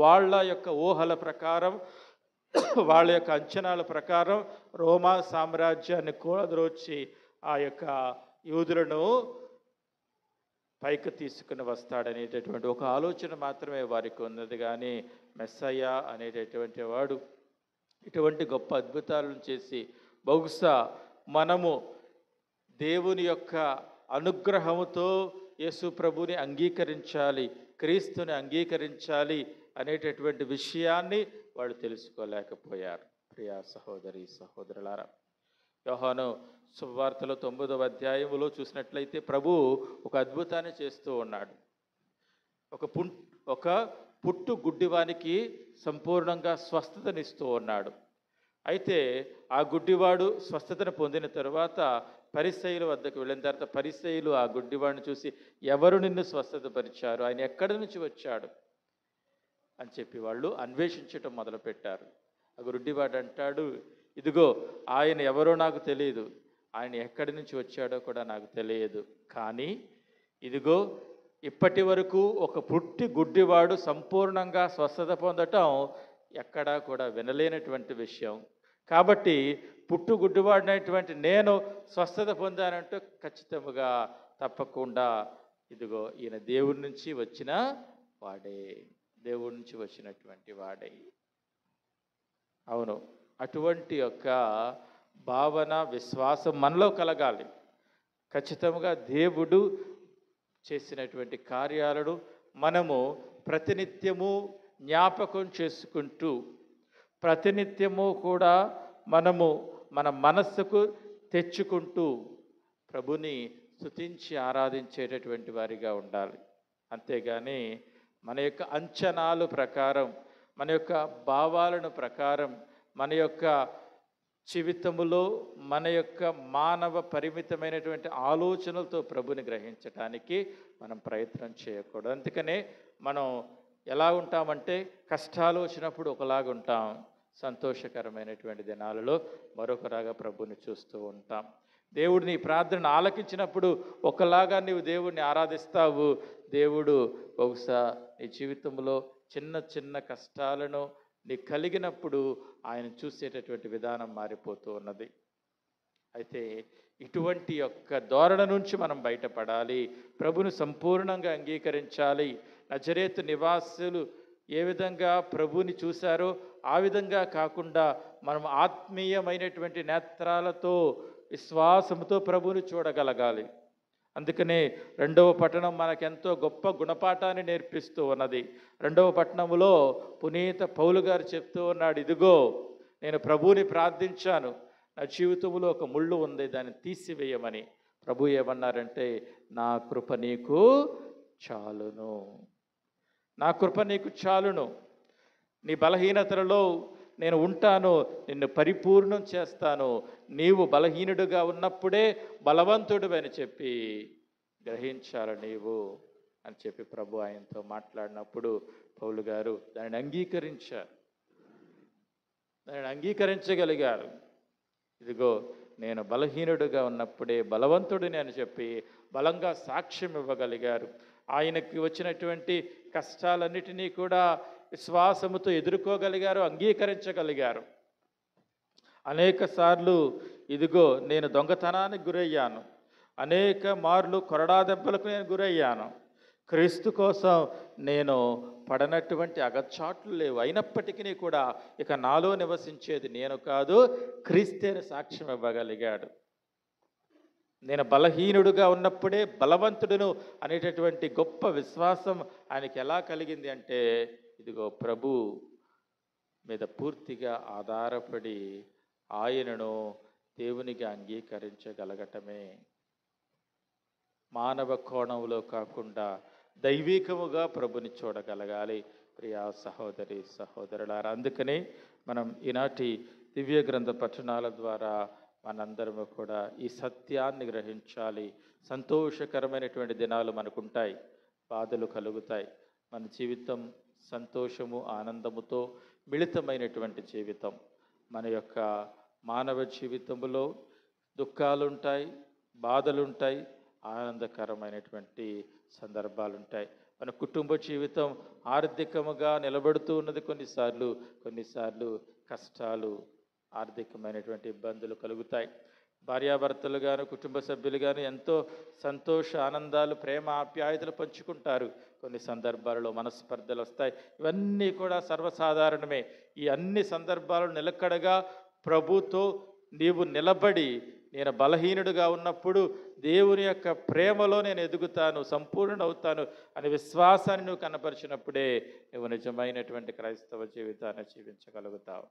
వాళ్ళ యొక్క ఊహల ప్రకారం, వాళ్ళ యొక్క అంచనాల ప్రకారం రోమా సామ్రాజ్యాన్ని కూలద్రోచి ఆ యొక్క యూదులను పైకి తీసుకుని వస్తాడనేటటువంటి ఒక ఆలోచన మాత్రమే వారికి ఉన్నది. కానీ మెస్సయ్య అనేటటువంటి వాడు ఇటువంటి గొప్ప అద్భుతాలను చేసి బహుశా మనము దేవుని యొక్క అనుగ్రహముతో యేసు ప్రభుని అంగీకరించాలి, క్రీస్తుని అంగీకరించాలి అనేటటువంటి విషయాన్ని వాళ్ళు తెలుసుకోలేకపోయారు. ప్రియా సహోదరి సహోదరులారా, యోహాను సువార్తలో 9వ అధ్యాయములో చూసినట్లయితే ప్రభు ఒక అద్భుతాన్ని చేస్తూ ఉన్నాడు. ఒక పుట్టు గుడ్డివానికి సంపూర్ణంగా స్వస్థతనిస్తూ ఉన్నాడు. అయితే ఆ గుడ్డివాడు స్వస్థతను పొందిన తరువాత పరిసయ్యుల వద్దకు వెళ్ళిన తర్వాత పరిసయ్యులు ఆ గుడ్డివాడిని చూసి, ఎవరు నిన్ను స్వస్థతపరిచారు, ఆయన ఎక్కడి నుంచి వచ్చాడు అని చెప్పి వాళ్ళు అన్వేషించటం మొదలుపెట్టారు. ఆ గుడ్డివాడు అంటాడు, ఇదిగో ఆయన ఎవరో నాకు తెలియదు, ఆయన ఎక్కడి నుంచి వచ్చాడో కూడా నాకు తెలియదు. కానీ ఇదిగో ఇప్పటి వరకు ఒక పుట్టి గుడ్డివాడు సంపూర్ణంగా స్వస్థత పొందటం ఎక్కడా కూడా వినలేనటువంటి విషయం. కాబట్టి పుట్టు గుడ్డివాడినటువంటి నేను స్వస్థత పొందానంటూ ఖచ్చితంగా తప్పకుండా ఇదిగో ఈయన దేవుడి నుంచి వచ్చిన వాడే, దేవుడి నుంచి వచ్చినటువంటి వాడే. అవును, అటువంటి యొక్క భావన, విశ్వాసం మనలో కలగాలి. ఖచ్చితంగా దేవుడు చేసినటువంటి కార్యాలను మనము ప్రతినిత్యము జ్ఞాపకం చేసుకుంటూ, ప్రతినిత్యము కూడా మనము మన మనస్సుకు తెచ్చుకుంటూ ప్రభుని స్తుతించి ఆరాధించేటటువంటి వారిగా ఉండాలి. అంతేగాని మన యొక్క అంచనాలు ప్రకారం, మన యొక్క భావాలను ప్రకారం, మన యొక్క జీవితములో మన యొక్క మానవ పరిమితమైనటువంటి ఆలోచనలతో ప్రభుని గ్రహించటానికి మనం ప్రయత్నం చేయకూడదు. అందుకనే మనం ఎలా ఉంటామంటే కష్టాలు వచ్చినప్పుడు ఒకలాగా ఉంటాం, సంతోషకరమైనటువంటి దినాలలో మరొకలాగా ప్రభుని చూస్తూ ఉంటాం. దేవుడు నీ ప్రార్థనను ఆలకించినప్పుడు ఒకలాగా నీవు దేవుడిని ఆరాధిస్తావు. దేవుడు బహుశా నీ జీవితంలో చిన్న చిన్న కష్టాలను నీకు కలిగినప్పుడు ఆయన చూసేటటువంటి విధానం మారిపోతూ ఉన్నది. అయితే ఇటువంటి యొక్క ధోరణ నుంచి మనం బయటపడాలి, ప్రభును సంపూర్ణంగా అంగీకరించాలి. నజరేతు నివాసులు ఏ విధంగా ప్రభుని చూశారో ఆ విధంగా కాకుండా మనం ఆత్మీయమైనటువంటి నేత్రాలతో, విశ్వాసంతో ప్రభుని చూడగలగాలి. అందుకనే 2వ పట్టణం మనకెంతో గొప్ప గుణపాఠాన్ని నేర్పిస్తూ ఉన్నది. 2వ పట్టణంలో పునీత పౌలు గారు చెప్తూ ఉన్నాడు, ఇదిగో నేను ప్రభువుని ప్రార్థించాను, నా జీవితంలో ఒక ముళ్ళు ఉంది, దాన్ని తీసివేయమని. ప్రభు ఏమన్నారంటే, నా కృప నీకు చాలును, నా కృప నీకు చాలును, నీ బలహీనతలలో నేను ఉంటాను, నిన్ను పరిపూర్ణం చేస్తాను, నీవు బలహీనుడుగా ఉన్నప్పుడే బలవంతుడు అని చెప్పి గ్రహించాలి నీవు అని చెప్పి ప్రభు ఆయనతో మాట్లాడినప్పుడు పౌలు గారు దానిని అంగీకరించారు, దానిని అంగీకరించగలిగారు. ఇదిగో నేను బలహీనుడుగా ఉన్నప్పుడే బలవంతుడిని అని చెప్పి బలంగా సాక్ష్యం ఇవ్వగలిగారు. ఆయనకి వచ్చినటువంటి కష్టాలన్నిటినీ కూడా విశ్వాసముతో ఎదుర్కోగలిగారు, అంగీకరించగలిగారు. అనేక సార్లు ఇదిగో నేను దొంగతనానికి గురయ్యాను, అనేక మార్లు కొరడా దెబ్బలకు నేను గురయ్యాను. క్రీస్తు కోసం నేను పడనటువంటి అగచాట్లు లేవు. అయినప్పటికీ కూడా ఇక నాలో నివసించేది నేను కాదు, క్రీస్తేని సాక్ష్యం ఇవ్వగలిగాడు. నేను బలహీనుడుగా ఉన్నప్పుడే బలవంతుడును అనేటటువంటి గొప్ప విశ్వాసం ఆయనకి ఎలా కలిగింది అంటే, ఇదిగో ప్రభు మీద పూర్తిగా ఆధారపడి ఆయనను దేవునిగా అంగీకరించగలగటమే. మానవ కోణంలో కాకుండా దైవికముగా ప్రభుని చూడగలగాలి. ప్రియా సహోదరి సహోదరులారా, అందుకనే మనం ఈనాటి దివ్య గ్రంథ పఠనాల ద్వారా మనందరము కూడా ఈ సత్యాన్ని గ్రహించాలి. సంతోషకరమైనటువంటి దినాలు మనకుంటాయి, బాధలు కలుగుతాయి. మన జీవితం సంతోషము ఆనందముతో మిళితమైనటువంటి జీవితం. మన యొక్క మానవ జీవితంలో దుఃఖాలుంటాయి, బాధలుంటాయి, ఆనందకరమైనటువంటి సందర్భాలుంటాయి. మన కుటుంబ జీవితం ఆర్థికముగా నిలబడుతూ ఉన్నది. కొన్నిసార్లు కష్టాలు, ఆర్థికమైనటువంటి ఇబ్బందులు కలుగుతాయి. భార్యాభర్తలు గాను కుటుంబ సభ్యులు గాను ఎంతో సంతోష ఆనందాలు, ప్రేమ ఆప్యాయతలు పంచుకుంటారు. కొన్ని సందర్భాలలో మనస్పర్ధలు వస్తాయి. ఇవన్నీ కూడా సర్వసాధారణమే. ఈ అన్ని సందర్భాలు నిలకడగా ప్రభుతో నీవు నిలబడి, నేను బలహీనుడుగా ఉన్నప్పుడు దేవుని యొక్క ప్రేమలో నేను ఎదుగుతాను, సంపూర్ణ అవుతాను అనే విశ్వాసాన్ని నువ్వు కనపరిచినప్పుడే నువ్వు నిజమైనటువంటి క్రైస్తవ జీవితాన్ని జీవించగలుగుతావు.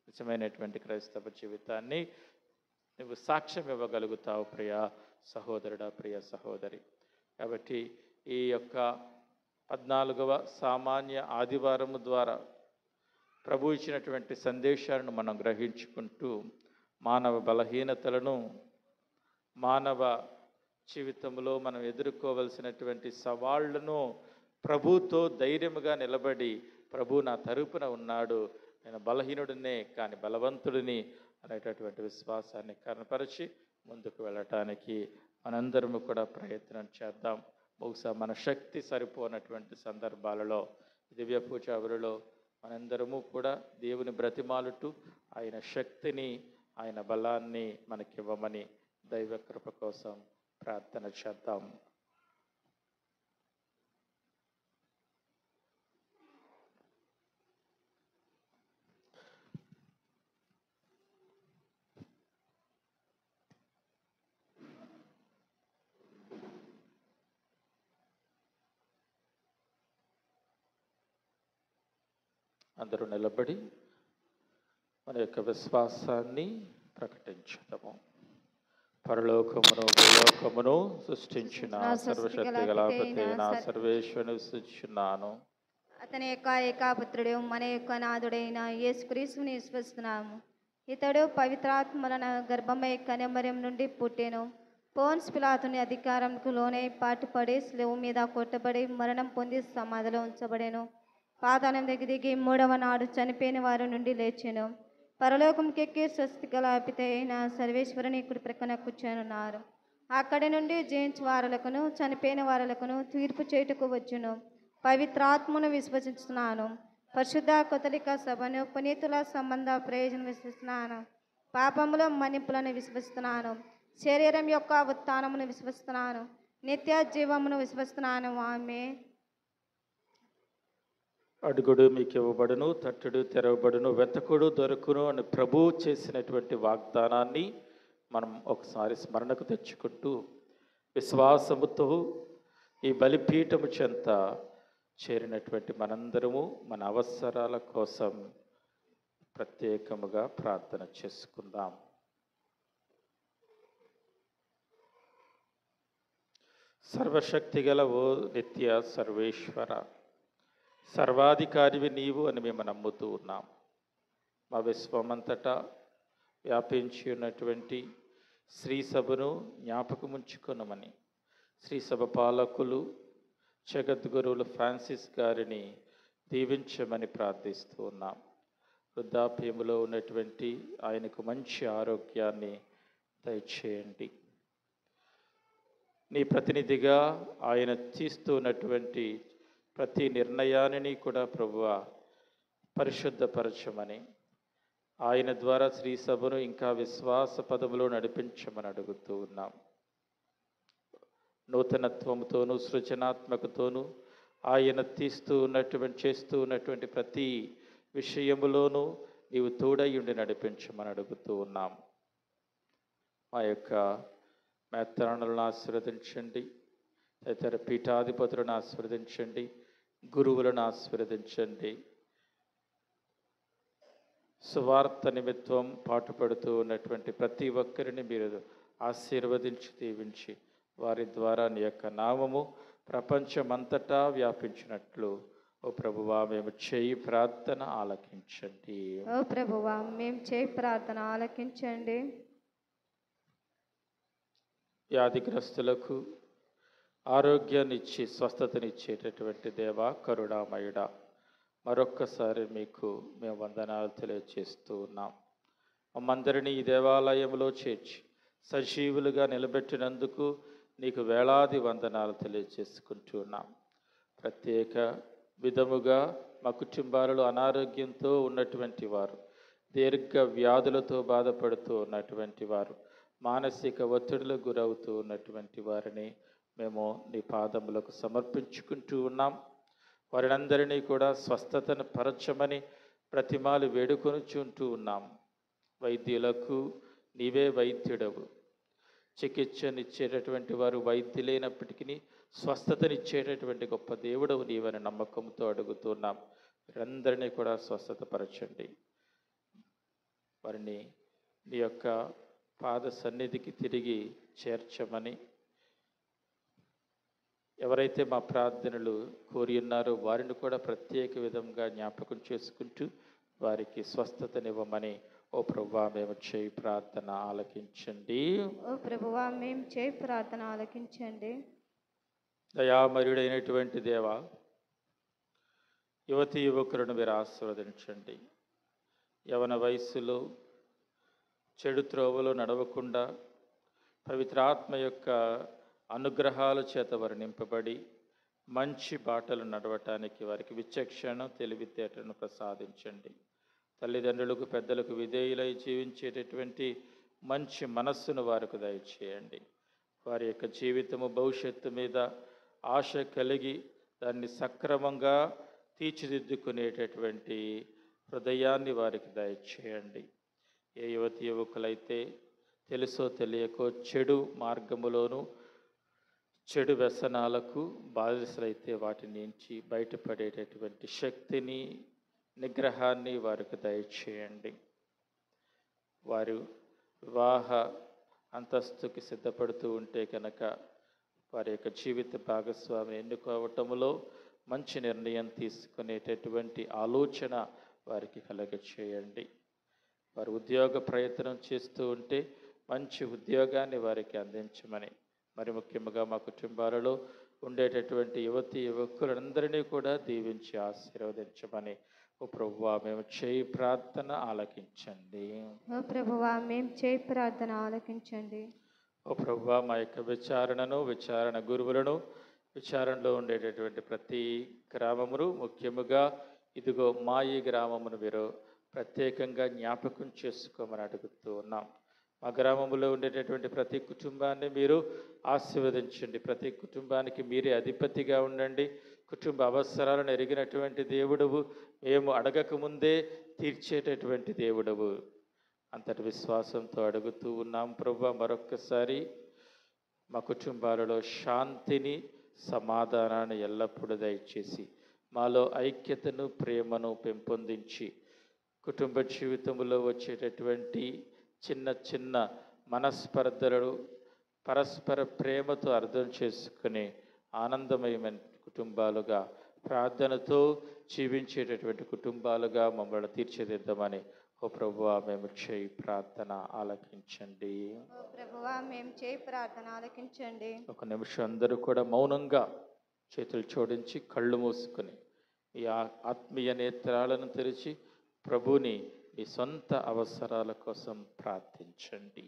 నిజమైనటువంటి క్రైస్తవ జీవితాన్ని నువ్వు సాక్ష్యం ఇవ్వగలుగుతావు ప్రియ సహోదరుడా, ప్రియ సహోదరి. కాబట్టి ఈ యొక్క 14వ సామాన్య ఆదివారము ద్వారా ప్రభు ఇచ్చినటువంటి సందేశాలను మనం గ్రహించుకుంటూ మానవ బలహీనతలను, మానవ జీవితంలో మనం ఎదుర్కోవలసినటువంటి సవాళ్లను ప్రభుతో ధైర్యముగా నిలబడి, ప్రభు నా తరపున ఉన్నాడు, నేను బలహీనుడినే కానీ బలవంతుడిని అనేటటువంటి విశ్వాసాన్ని కనపరిచి ముందుకు వెళ్ళటానికి మనందరము కూడా ప్రయత్నం చేద్దాం. బహుశా మన శక్తి సరిపోనటువంటి సందర్భాలలో దివ్య పూజావులలో మనందరము కూడా దేవుని బ్రతిమాలుతూ ఆయన శక్తిని, ఆయన బలాన్ని మనకివ్వమని దైవ కృప కోసం ప్రార్థన చేద్దాం. అందరూ నిలబడి మన యొక్క విశ్వాసాన్ని ప్రకటించుదాము. పరలోకమును భూలోకమును సృష్టించిన సర్వశక్తి గల పితైన సర్వేశ్వరుని సృష్టించున్నాను. అతని యొక్క ఏకాపుత్రుడు మన యొక్క నాథుడైన యేసుక్రీస్తుని విశ్వసిస్తున్నాము. ఇతడు పవిత్రాత్మలన గర్భమై కన్యమర్యం నుండి పుట్టెను. పోన్స్ పిలాతుని అధికారంకు లోనై పాటుపడి శిలువ మీద కొట్టబడి మరణం పొంది సమాధిలో ఉంచబడెను. పాతాళం దిగి 3వ నాడు చనిపోయిన వారి నుండి లేచెను. పరలోకంకెక్కి స్వస్తి గల పితైన సర్వేశ్వరుని కుడి ప్రక్కన కూర్చొనున్నారు. అక్కడి నుండి జయించు వారులకును చనిపోయిన వారులకును తీర్పు చేయుటకు వచ్చును. పవిత్రాత్మను విశ్వసిస్తున్నాను. పరిశుద్ధ కథలిక సభను, పునీతుల సంబంధ ప్రయోజనం విశ్వసిస్తున్నాను. పాపముల మన్నింపులను విశ్వసిస్తున్నాను. శరీరం యొక్క ఉత్థానమును విశ్వసిస్తున్నాను. నిత్య జీవమును విశ్వసిస్తున్నాను. ఆమేన్. అడుగుడు మీకు ఇవ్వబడును, తట్టుడు తెరవబడును, వెతకుడు దొరుకును అని ప్రభువు చేసినటువంటి వాగ్దానాన్ని మనం ఒకసారి స్మరణకు తెచ్చుకుంటూ విశ్వాసముతో ఈ బలిపీఠము చెంత చేరినటువంటి మనందరము మన అవసరాల కోసం ప్రత్యేకముగా ప్రార్థన చేసుకుందాం. సర్వశక్తిగల ఓ నిత్య సర్వేశ్వర, సర్వాధికారివి నీవు అని మేము నమ్ముతూ ఉన్నాం. మా విశ్వమంతటా వ్యాపించి ఉన్నటువంటి శ్రీసభను జ్ఞాపకముంచుకొనమని శ్రీసభ పాలకులు జగద్గురువులు ఫ్రాన్సిస్ గారిని దీవించమని ప్రార్థిస్తూ ఉన్నాం. వృద్ధాప్యములో ఉన్నటువంటి ఆయనకు మంచి ఆరోగ్యాన్ని దయచేయండి. నీ ప్రతినిధిగా ఆయన తీస్తున్నటువంటి ప్రతి నిర్ణయాన్ని కూడా ప్రభువా పరిశుద్ధపరచమని, ఆయన ద్వారా శ్రీ సభను ఇంకా విశ్వాస పదములో నడిపించమని అడుగుతూ ఉన్నాం. నూతనత్వంతోనూ సృజనాత్మకతోనూ ఆయన చేస్తూ ఉన్నటువంటి ప్రతి విషయములోనూ నీవు తోడై ఉండి నడిపించమని అడుగుతూ ఉన్నాం. మా యొక్క మెత్రాణులను ఆశీర్వదించండి, తదితర పీఠాధిపతులను ఆశీర్వదించండి, గురువులను ఆశీర్వదించండి. సువార్త నిమిత్తం పాటుపడుతూ ఉన్నటువంటి ప్రతి ఒక్కరిని మీరు ఆశీర్వదించి దీవించి వారి ద్వారా నీ యొక్క నామము ప్రపంచమంతటా వ్యాపించినట్లు ఓ ప్రభువా మేము చేయి ప్రార్థన ఆలకించండి. ఓ ప్రభువా మేము చేయి ప్రార్థన ఆలకించండి. వ్యాధిగ్రస్తులకు ఆరోగ్యాన్నిచ్చి స్వస్థతనిచ్చేటటువంటి దేవా, కరుణామయుడా, మరొక్కసారి మీకు మేము వందనాలు తెలియజేస్తూ ఉన్నాం. మమ్మందరినీ ఈ దేవాలయంలో చేర్చి సజీవులుగా నిలబెట్టినందుకు నీకు వేలాది వందనాలు తెలియజేసుకుంటూ ఉన్నాం. ప్రత్యేక విధముగా మా కుటుంబాలలో అనారోగ్యంతో ఉన్నటువంటి వారు, దీర్ఘ వ్యాధులతో బాధపడుతూ ఉన్నటువంటి వారు, మానసిక ఒత్తిడులకు గురవుతూ ఉన్నటువంటి వారిని మేము నీ పాదములకు సమర్పించుకుంటూ ఉన్నాం. వారినందరినీ కూడా స్వస్థతను పరచమని ప్రతిమాలు వేడుకొనుచుంటూ ఉన్నాం. వైద్యులకు నీవే వైద్యుడవు. చికిత్సనిచ్చేటటువంటి వారు వైద్యులైనప్పటికీ స్వస్థతనిచ్చేటటువంటి గొప్ప దేవుడవు నీవని నమ్మకంతో అడుగుతున్నాం. వీరందరినీ కూడా స్వస్థతపరచండి. వారిని నీ యొక్క పాద సన్నిధికి తిరిగి చేర్చమని, ఎవరైతే మా ప్రార్థనలు కోరి ఉన్నారో వారిని కూడా ప్రత్యేక విధంగా జ్ఞాపకం చేసుకుంటూ వారికి స్వస్థతనివ్వమని ఓ ప్రభువా మేము చేయి ప్రార్థన ఆలకించండి. ఓ ప్రభువా మేము చేయి ప్రార్థన ఆలకించండి. దయామరుడైనటువంటి దేవా, యువతి యువకులను మీరు ఆశీర్వదించండి. యవన వయస్సులో చెడు త్రోవలో నడవకుండా పవిత్రాత్మ యొక్క అనుగ్రహాల చేత వారు నింపబడి మంచి బాటలు నడవటానికి వారికి విచక్షణ, తెలివితేటను ప్రసాదించండి. తల్లిదండ్రులకు, పెద్దలకు విధేయులై జీవించేటటువంటి మంచి మనస్సును వారికి దయచేయండి. వారి యొక్క జీవితము, భవిష్యత్తు మీద ఆశ కలిగి దాన్ని సక్రమంగా తీర్చిదిద్దుకునేటటువంటి హృదయాన్ని వారికి దయచేయండి. ఏ యువతి యువకులైతే తెలుసో తెలియకో చెడు మార్గములోను, చెడు వ్యసనాలకు బాధితులైతే వాటి నుంచి బయటపడేటటువంటి శక్తిని, నిగ్రహాన్ని వారికి దయచేయండి. వారు వివాహ అంతస్తుకి సిద్ధపడుతూ ఉంటే కనుక వారి యొక్క జీవిత భాగస్వామి ఎన్నుకోవటంలో మంచి నిర్ణయం తీసుకునేటటువంటి ఆలోచన వారికి కలగచేయండి. వారు ఉద్యోగ ప్రయత్నం చేస్తూ ఉంటే మంచి ఉద్యోగాన్ని వారికి అందించమని, మరి ముఖ్యంగా మా కుటుంబాలలో ఉండేటటువంటి యువతి యువకులందరినీ కూడా దీవించి ఆశీర్వదించమని ఓ ప్రభువా మేము చేయి ప్రార్థన ఆలకించండి. ఓ ప్రభువా మేము చేయి ప్రార్థన ఆలకించండి. ఓ ప్రభువా మా యొక్క విచారణ గురువులను, విచారణలో ఉండేటటువంటి ప్రతి గ్రామమును, ముఖ్యముగా ఇదిగో మా ఈ గ్రామమును మీరు ప్రత్యేకంగా జ్ఞాపకం చేసుకోమని అడుగుతూ ఉన్నాం. మా గ్రామంలో ఉండేటటువంటి ప్రతి కుటుంబాన్ని మీరు ఆశీర్వదించండి. ప్రతి కుటుంబానికి మీరే అధిపతిగా ఉండండి. కుటుంబ అవసరాలను ఎరిగినటువంటి దేవుడవు, మేము అడగకముందే తీర్చేటటువంటి దేవుడవు. అంతటి విశ్వాసంతో అడుగుతూ ఉన్నాం ప్రభువా. మరొక్కసారి మా కుటుంబాలలో శాంతిని, సమాధానాన్ని ఎల్లప్పుడూ దయచేసి మాలో ఐక్యతను, ప్రేమను పెంపొందించి కుటుంబ జీవితంలో వచ్చేటటువంటి చిన్న చిన్న మనస్పర్ధలను పరస్పర ప్రేమతో అర్థం చేసుకుని ఆనందమయమైన కుటుంబాలుగా, ప్రార్థనతో జీవించేటటువంటి కుటుంబాలుగా మమ్మల్ని తీర్చిదిద్దామని ఓ ప్రభువా మేము చేయి ప్రార్థన ఆలకించండి. ఓ ప్రభువా మేము చేయి ప్రార్థన ఆలకించండి. ఒక నిమిషం అందరూ కూడా మౌనంగా చేతులు జోడించి కళ్ళు మూసుకొని ఈ ఆత్మీయ నేత్రాలను తెరిచి ప్రభుని మీ సొంత అవసరాల కోసం ప్రార్థించండి.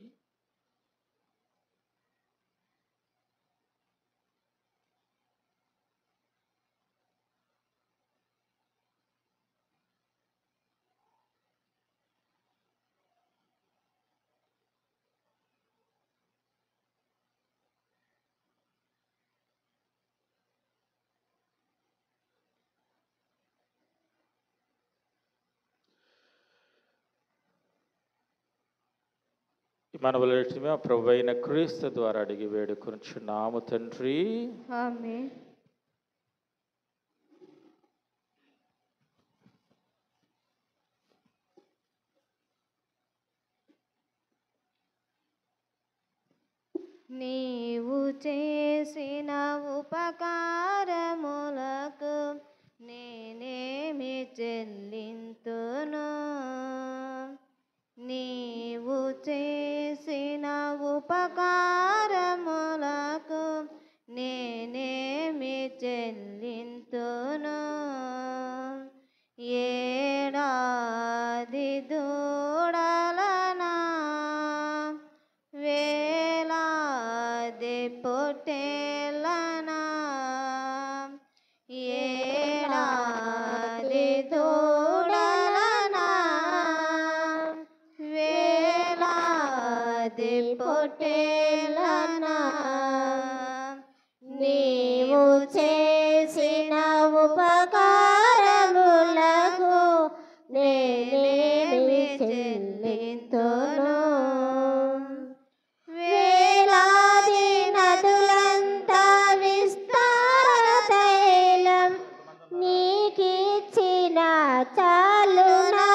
మనవలటి మా ప్రభు అయిన క్రీస్తు ద్వారా అడిగి వేడుకొనుచున్నాము తండ్రి. ఆమేన్. నీవు చేసిన ఉపకారములకు నేనేమి చెల్లింతును? నీవు చేసిన ఉపకారములకు నేనేమి చెల్లింతును? ఏడాది దూడలనా, వేలాది పొట్టేలనా, ఏడాది దూడలనా, వేలాది పొట్టేలనా, నీవు చేసిన ఉపకారములకు నేనేమి చెల్లింతును? వేలాది నదులంత విస్తార తైలం నీకిచ్చిన చాలునా?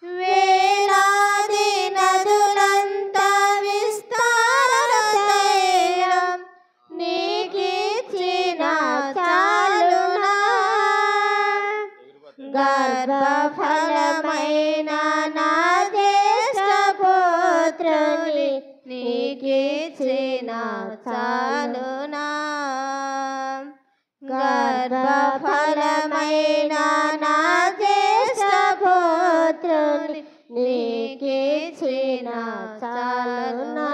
వేలాది నదులంత విస్తార తైలం నీకిచ్చిన చాలునా? గర్భఫలమైన నా జ్యేష్ఠపుత్రుని నీకిచ్చిన చాలునా? గర్భఫలమైన నా జ్యేష్ఠపుత్రుని నీకిచ్చిన చాలునా?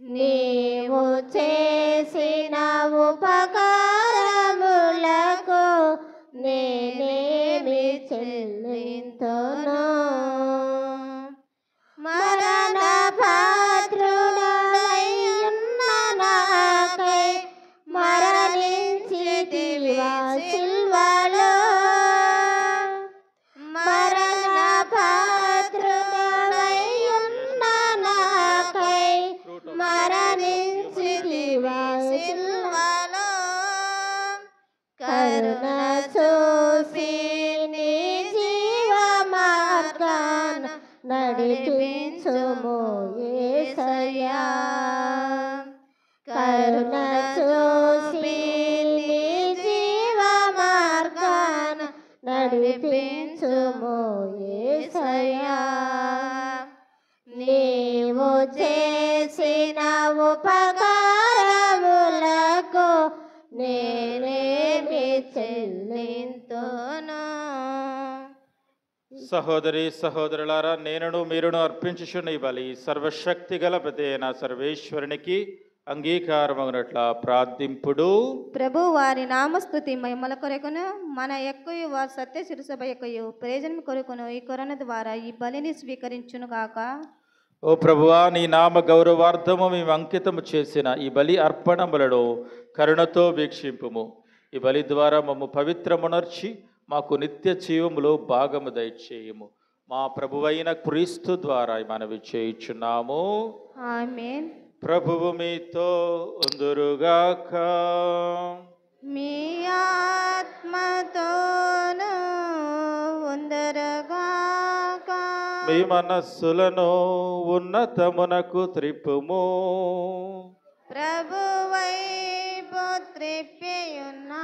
నీవు చేసిన ఉపకారములకు నేనేమి చెల్లింతును? మరణ పాత్రుడనైయున్న నాకై మరణించితివా సిల్వలో? మరణ పాత్రుడనైయున్న నాకై మరణించితివా సిల్వలో? కరుణ చూపి నీ జీవ మార్గాన నడిపించుము యేసయ్యా. కరుణ చూపి నీ జీవ మార్గాన నడిపించుము యేసయ్యా. నీవు చేసిన ఉపకారములకు నేనేమి చెల్లింతును? సహోదరి సహోదరులారా, నేనును మీరును అర్పించుచున్న ఈ బలి సర్వశక్తి గల ప్రతైన సర్వేశ్వరునికి అంగీకారమగునట్ల ప్రార్థింపుడు. ప్రభు వారి నామస్తుతి మహిమల కొరకును మన ఎక్కువ వారి సత్య శిరసభ ఎక్కువ ప్రయోజనం కొరకును ఈ కొరణ ద్వారా ఈ బలిని స్వీకరించును గాక. ఓ ప్రభువా, నీ నామ గౌరవార్థము మేము అంకితము చేసిన ఈ బలి అర్పణములను కరుణతో వీక్షింపుము. ఈ బలి ద్వారా మమ్ము పవిత్రమునర్చి మాకు నిత్య జీవములో భాగము దయచేయము. మా ప్రభువైన క్రీస్తు ద్వారా మనవి చేయుచున్నాము. ఆమేన్. ప్రభువు మీతో ఉందురుగాక. మీ ఆత్మతోను ఉందరగాక. మీ మనస్సులను ఉన్నతమునకు త్రిప్పుము. ప్రభువైపు త్రిప్పియున్నాము.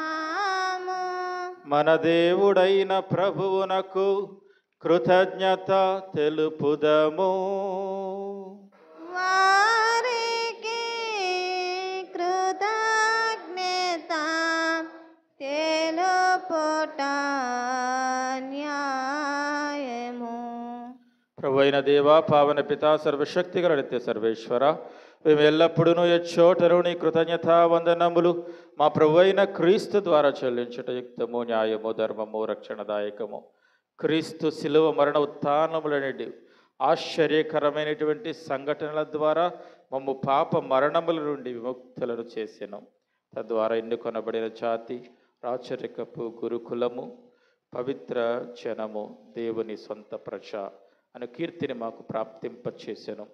మన దేవుడైన ప్రభువునకు కృతజ్ఞత తెలుపుదము. వారికి కృతజ్ఞత తెలుపుట న్యాయము. ప్రభు అయిన దేవా, పావన పితా, సర్వశక్తి గల నిత్య సర్వేశ్వర, మేము ఎల్లప్పుడూ ఎచ్చోటను నీ కృతజ్ఞతా వందనములు మా ప్రభు అయిన క్రీస్తు ద్వారా చెల్లించుట యుక్తము, న్యాయము, ధర్మము, రక్షణదాయకము. క్రీస్తు శిలువ మరణ ఉత్థానములనేటి ఆశ్చర్యకరమైనటువంటి సంఘటనల ద్వారా మమ్ము పాప మరణముల నుండి విముక్తులను చేసెను. తద్వారా ఎన్నుకొనబడిన జాతి, రాచరికపు గురుకులము, పవిత్ర జనము, దేవుని సొంత ప్రజ అను కీర్తిని మాకు ప్రాప్తింపచేసెను.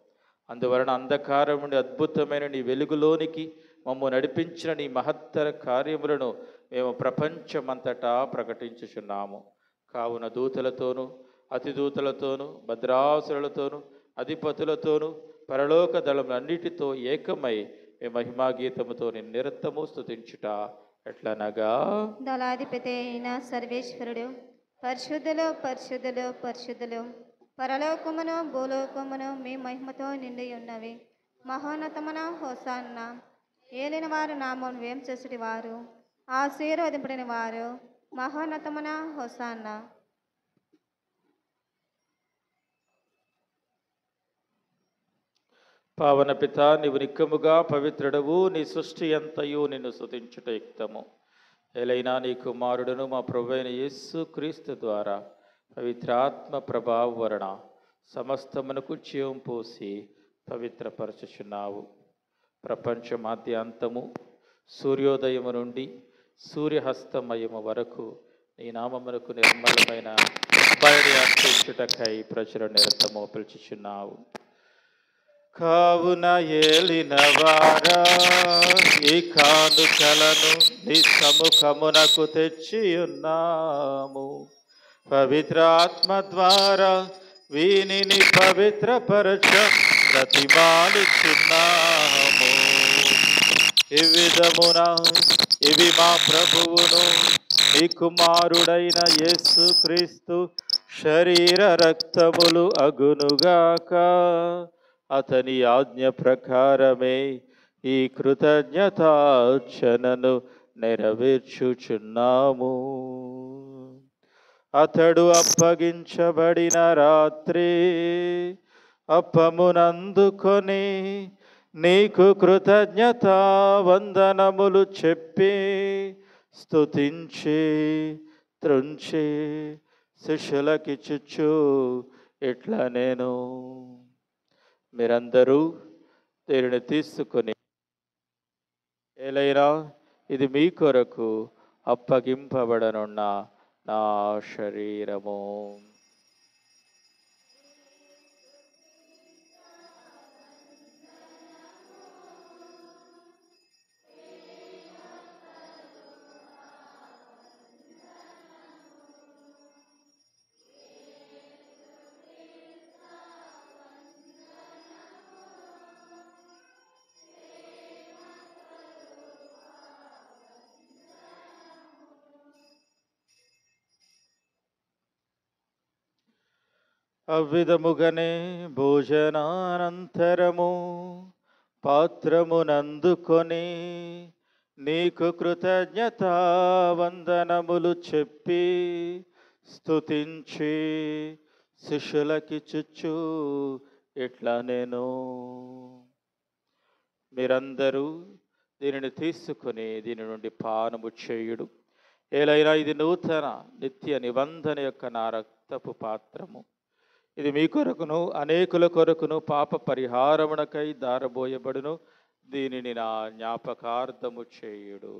అందువలన అంధకారం నుండి అద్భుతమైన నీ వెలుగులోనికి మమ్ము నడిపించిన నీ మహత్తర కార్యములను మేము ప్రపంచమంతటా ప్రకటించుచున్నాము. కావున దూతలతోనూ అతిదూతలతోనూ భద్రాసురులతోనూ అధిపతులతోనూ పరలోక దళములన్నిటితో ఏకమై మీ మహిమాగీతముతో నిరతము స్తుతించుట ఎట్లనగా, దళాధిపతి అయిన సర్వేశ్వరుడు పరిశుద్ధులు పరిశుద్ధులు పరిశుద్ధులు, పరలోకమును భూలోకమును మీ మహిమతో నిండి ఉన్నవి. మహోన్నతమున హోసాన్న, ఏలిన వారు నామం వేంచేసటి వారు, ఆశీర్వదింపడిన వారు, మహోన్నతమున హోసాన్న. పావన పిత, నీవు నిక్కముగా పవిత్రుడవు, నీ సృష్టి అంతయు నిన్ను స్తుతించుట యుక్తము. ఏలైనా నీ కుమారుడును మా ప్రభువైన యేసు క్రీస్తు ద్వారా పవిత్రాత్మ ప్రభావ వలన సమస్తమునకు జీవం పోసి పవిత్రపరచుచున్నావు. ప్రపంచమాద్యాంతము సూర్యోదయము నుండి సూర్యహస్తమయము వరకు నీ నామమునకు నిర్మలమైన బయలు అర్పించుటకై ప్రజలు నిరతము పిలుచుచున్నావు. కావున ఏలిన వారా, ఈ కానుకలను నీ సముఖమునకు తెచ్చి ఉన్నాము. పవిత్రాత్మ ద్వారా వీనిని పవిత్రపరచ ప్రతిమానిస్తున్నాము. ఈ విధమున ఇవి మా ప్రభువును నీ కుమారుడైన యేసు క్రీస్తు శరీర రక్తములు అగునుగాక. అతని ఆజ్ఞ ప్రకారమే ఈ కృతజ్ఞతార్చనను నెరవేర్చుచున్నాము. అతడు అప్పగించబడిన రాత్రి అప్పమునందుకొని నీకు కృతజ్ఞతా వందనములు చెప్పి స్తుతించి త్రుంచి శిష్యులకిచ్చుచు ఇట్లా నేను, మీరందరూ దీనిని తీసుకుని, ఏలైనా ఇది మీ కొరకు అప్పగింపబడనున్న నా శరీరము. అవ్విధముగానే భోజనానంతరము పాత్రమునందుకొని నీకు కృతజ్ఞతా వందనములు చెప్పి స్తుతించి శిష్యులకిచ్చుచు ఇట్లా నేను, మీరందరూ దీనిని తీసుకుని దీని నుండి పానము చేయుడు. ఏలైనా ఇది నూతన నిత్య నిబంధన యొక్క నా రక్తపు పాత్రము. ఇది మీ కొరకును అనేకుల కొరకును పాప పరిహారమునకై దారబోయబడును. దీనిని నా జ్ఞాపకార్థము చేయుడు.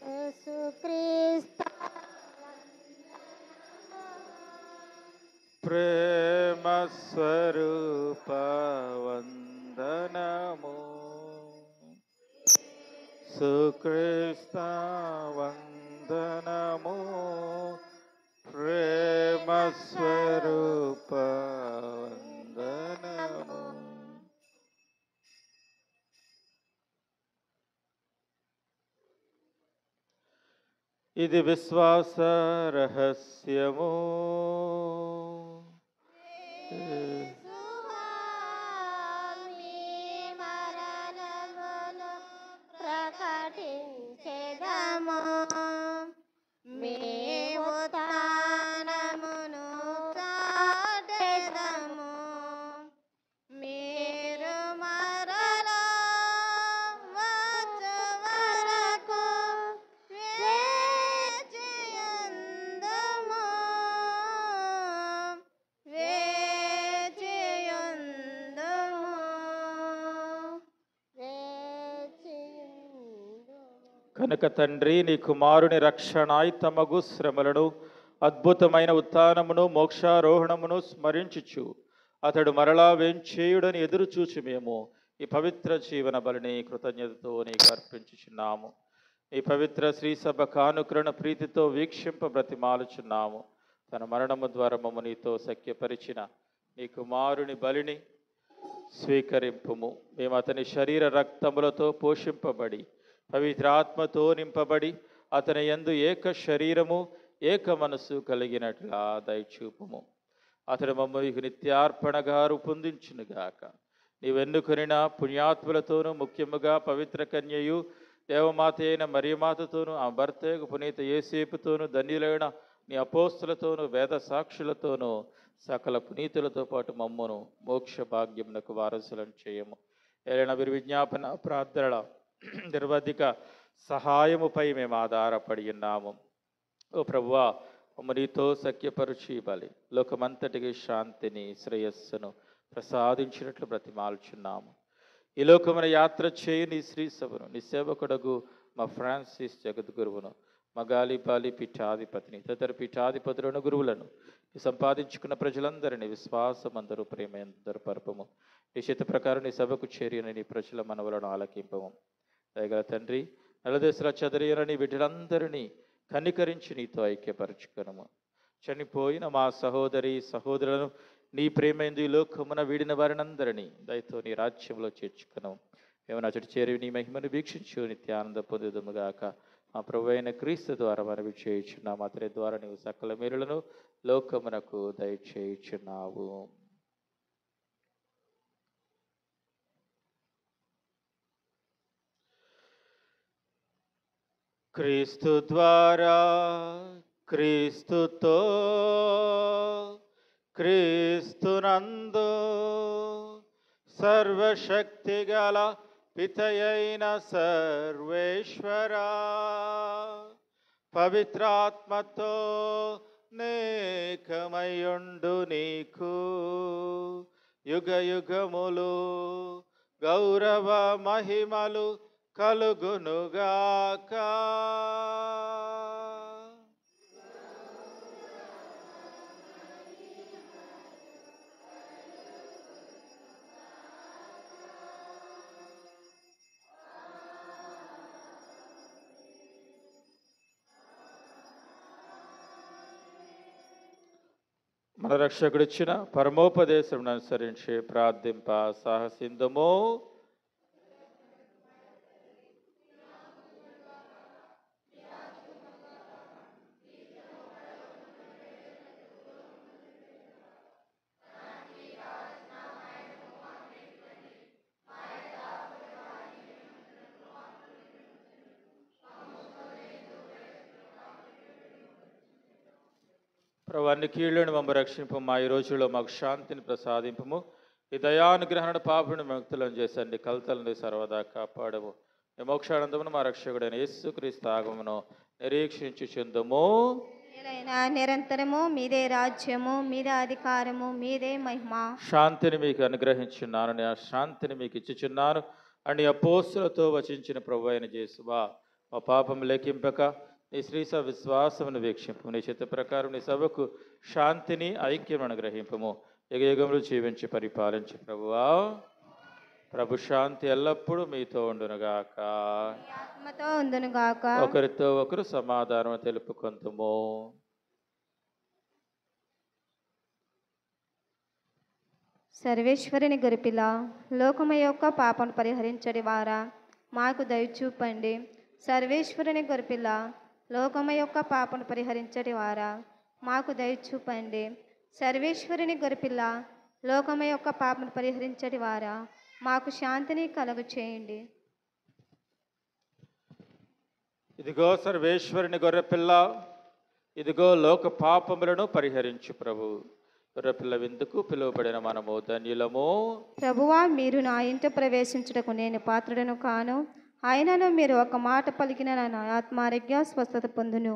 యేసుక్రీస్తు ప్రేమ స్వరూప వందనము, సుక్రీస్త వందనము, ప్రేమ స్వరూప వందనము. ఇది విశ్వాస రహస్యము. ప్రకటించెదము, మేము తానమును చాటెదము, మీరు మరలా వచ్చు వరకు వేచియుందుము, కనుక తండ్రి నీ కుమారుని రక్షణాయుతమగు శ్రమలను అద్భుతమైన ఉత్థానమును మోక్షారోహణమును స్మరించుచు అతడు మరలా వేంచేయుడని ఎదురుచూచి మేము ఈ పవిత్ర జీవన బలిని కృతజ్ఞతతో నీకు అర్పించుచున్నాము. ఈ పవిత్ర శ్రీసభ కానుకరణ ప్రీతితో వీక్షింప బ్రతిమాలుచున్నాము. తన మరణము ద్వారా మమ్ము నీతో సఖ్యపరిచిన నీ కుమారుని బలిని స్వీకరింపుము. మేము అతని శరీర రక్తములతో పోషింపబడి పవిత్రాత్మతో నింపబడి అతని యందు ఏక శరీరము ఏక మనసు కలిగినట్లా దయచూపుము. అతడు మమ్మల్ని నిత్యార్పణగా రూపొందించునుగాక. నీవెన్నుకొనిన పుణ్యాత్ములతోనూ ముఖ్యముగా పవిత్ర కన్యయు దేవమాత అయిన మరియమాతతోనూ ఆ భర్త పునీత యేసేపుతోనూ ధన్యులైన నీ అపోస్తులతోనూ వేద సాక్షులతోనూ సకల పునీతులతో పాటు మమ్మను మోక్ష భాగ్యమునకు వారసులను చేయము. ఏలైన వీరి విజ్ఞాపన ప్రార్థనల నిర్వధిక సహాయముపై మేము ఆధారపడి ఉన్నాము. ఓ ప్రభువా, మమ్మ నీతో సఖ్యపరుచి బలి లోకమంతటికి శాంతిని శ్రేయస్సును ప్రసాదించినట్లు బ్రతిమాల్చున్నాము. ఈ లోకమున యాత్ర చేయి నీ శ్రీ సభను నీ సేవకుడగు మా ఫ్రాన్సిస్ జగద్గురువును మా గాలిపాలి పీఠాధిపతిని తదితర పీఠాధిపతులను గురువులను ఈ సంపాదించుకున్న ప్రజలందరినీ విశ్వాసమందరూ ప్రేమందరూ పరపము. నీ చేత ప్రకారం నీ సభకు చేరిన నీ ప్రజల మనవులను ఆలకింపము. దయగల తండ్రి, నలదేశల చదరియన నీ బిడ్డలందరినీ కనికరించి నీతో ఐక్యపరచుకొనుము. చనిపోయిన మా సహోదరి సహోదరులను నీ ప్రేమేందు ఈ లోకమున వీడిన వారినందరినీ దయతో నీ రాజ్యంలో చేర్చుకున్నాము. మేము నచ్చటి చేరి నీ మహిమను వీక్షించు నిత్యానంద పొందుదుముగాక. మా ప్రభు అయిన క్రీస్తు ద్వారా మనవి చేయుచున్నాము. అతని ద్వారా నీవు సకల మేలులను లోకమునకు దయచేయుచున్నావు. క్రీస్తు ద్వారా, క్రీస్తుతో, క్రీస్తునందు సర్వశక్తిగల పితయైన సర్వేశ్వరా పవిత్రాత్మతో నేకమయుండు నీకు యుగ యుగములు గౌరవ మహిమలు కలుగునుగాక. మన రక్షకుడిచ్చిన పరమోపదేశం అనుసరించి ప్రార్థింప సాహసిందుము. ప్రభాన్ని కీళ్ళను మమ్మ రక్షింపు. మా ఈ రోజుల్లో మాకు శాంతిని ప్రసాదింపము. ఈ దయానుగ్రహణ పాపుని ముక్తులను చేసండి. కలతలను సర్వదా కాపాడము. ఈ మోక్షానందమును మా రక్షకుడైన యేసుక్రీస్తు ఆగమను నిరీక్షించుచుందుము. నిరంతరము మీదే రాజ్యము, మీదే అధికారము, మీదే మహిమ. శాంతిని మీకు అనుగ్రహించున్నాను, ఆ శాంతిని మీకు ఇచ్చుచున్నాను అని అపోస్తులతో వచించిన ప్రభు అయిన యేసువా, మా పాపం లెక్కింపక నీ శ్రీసభ విశ్వాసమును వీక్షింపు. నీ చిత్త ప్రకారం నీ సభకు శాంతిని ఐక్యం అనుగ్రహింపము. యుగయుగములు జీవించి పరిపాలించి ప్రభువా. ప్రభు శాంతి ఎల్లప్పుడూ మీతో ఉండునుగాక. ఆత్మతో ఉండునుగాక. ఒకరితో ఒకరు సమాధానం తెలుపుకొందుము. సర్వేశ్వరుని గొరిపిల్ల, లోకము యొక్క పాపను పరిహరించడి వారా మాకు దయచూపండి. సర్వేశ్వరుని గొరిపిల్ల, లోకము యొక్క పాపను పరిహరించడి వారా మాకు దయచూపండి. సర్వేశ్వరుని గొరిపిల్ల, లోకము యొక్క పాపను పరిహరించడి వారా మాకు శాంతిని కలుగు చేయండి. ఇదిగో సర్వేశ్వరుని గొర్రెపిల్ల, ఇదిగో లోక పాపములను పరిహరించు ప్రభు. గొర్రెపిల్ల విందుకు పిలువబడిన మనము ధన్యులము. ప్రభువా, మీరు నా ఇంట ప్రవేశించుటకు నేను పాత్రుడను కాను. అయినను మీరు ఒక మాట పలికిన నా ఆత్మారోగ్య స్వస్థత పొందును.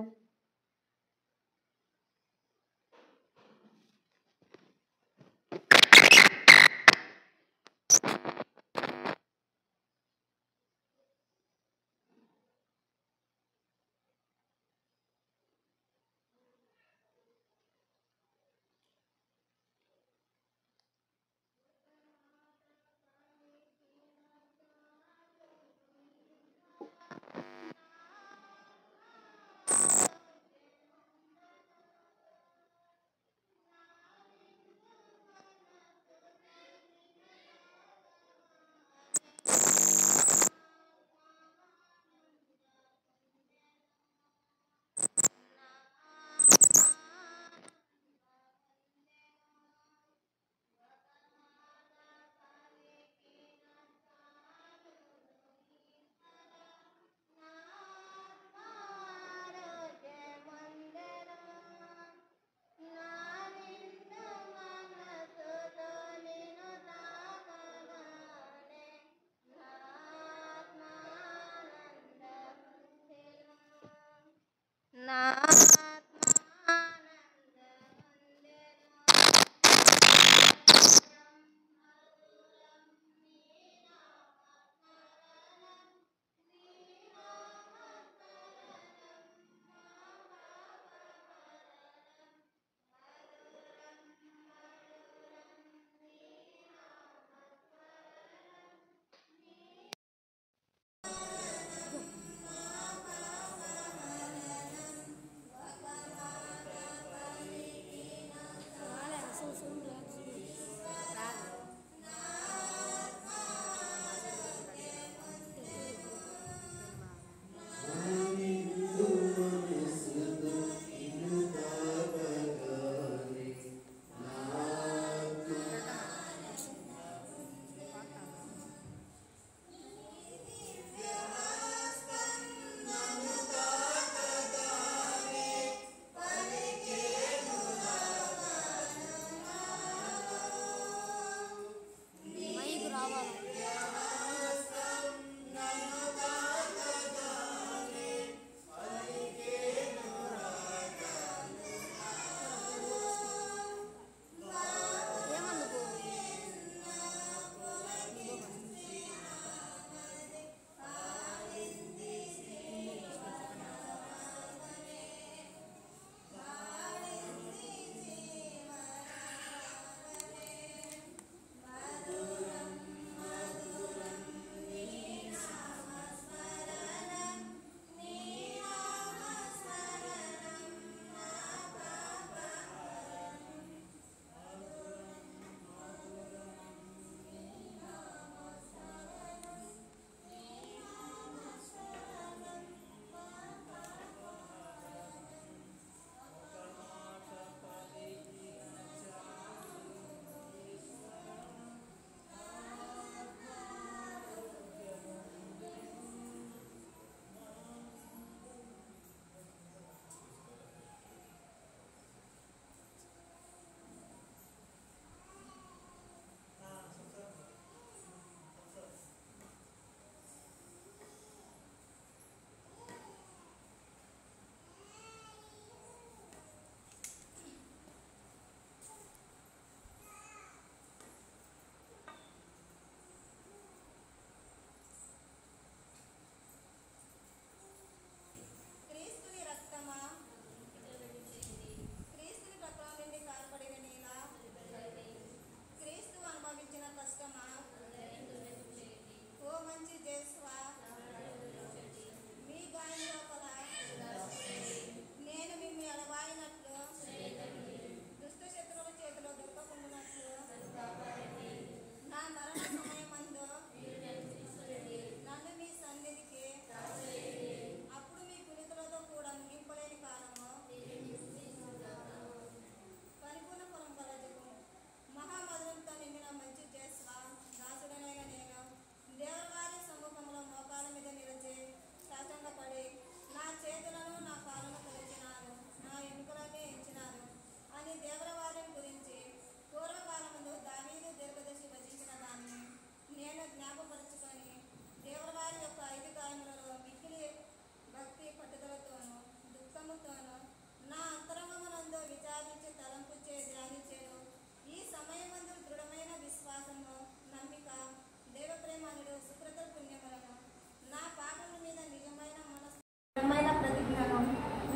ప్రతిజ్ఞను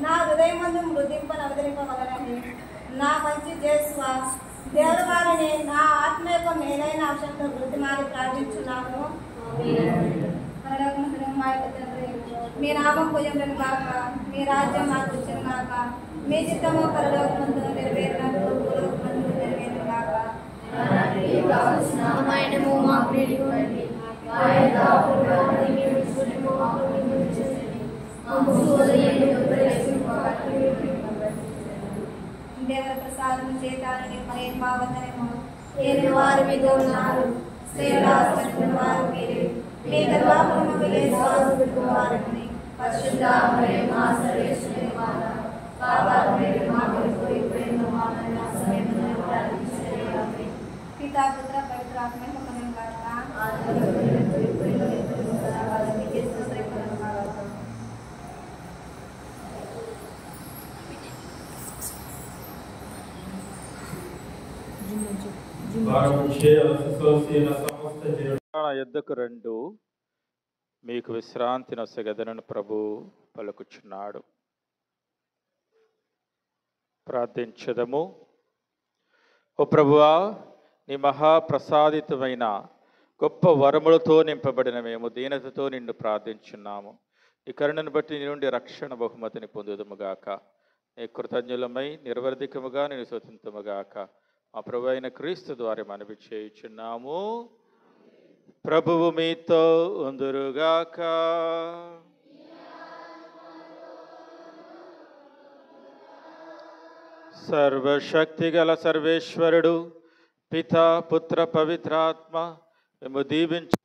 నా హృదయమందు మృదింపనవతరింపవలనని నా మంచి చేసువా దేవుడు వారిని నా ఆత్మ యొక్క మేలైన అంశంతో వృద్ధి మారి ప్రార్థించున్నాను. మా యొక్క తండ్రి, మీ నామం పూజలను కాక, మీ రాజ్యం మాకు వచ్చిన కాక, మీ చిత్తము పరలోకమందు నెరవేరినట్లు భూలోకమందు నెరవేరును కాక. దేవర ప్రసాదం చేతానని మరేం బాగుందనేమో ఏమి వారు మీతో ఉన్నారు, శ్రేయరాశిన వారు మీరే, మీ గర్భఫలము వారిని పరిశుద్ధ మా సర్వేశ్వరి మాత పాపాత్మేయుడు మా కొరకు ఇప్పుడేమో మా మరణ సమయమున ప్రార్థించండి. ఆమేన్. పితా పుత్ర పవిత్ర ఆత్మ మహిమను గాక. నా యొద్దకు రండు, మీకు విశ్రాంతి నొసగదనని ప్రభు పలుకుచున్నాడు. ప్రార్థించదము. ఓ ప్రభువా, నీ మహాప్రసాదితమైన గొప్ప వరములతో నింపబడిన మేము దీనతతో నిన్ను ప్రార్థించున్నాము. ఈ కరుణను బట్టి నీ నుండి రక్షణ బహుమతిని పొందుదుముగాక. నీ కృతజ్ఞులమై నిర్వర్ధికముగా నేను స్తుతింతుముగాక. మా ప్రభు అయిన క్రీస్తు ద్వారా మనవి చేయుచున్నాము. ప్రభువు మీతో ఉందురుగాక. సర్వశక్తి గల సర్వేశ్వరుడు పితా పుత్ర పవిత్రాత్మ మేము దీవించు.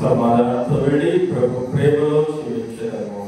సమాధానంతో వెళ్ళి ప్రభు ప్రేమలో జీవించడము.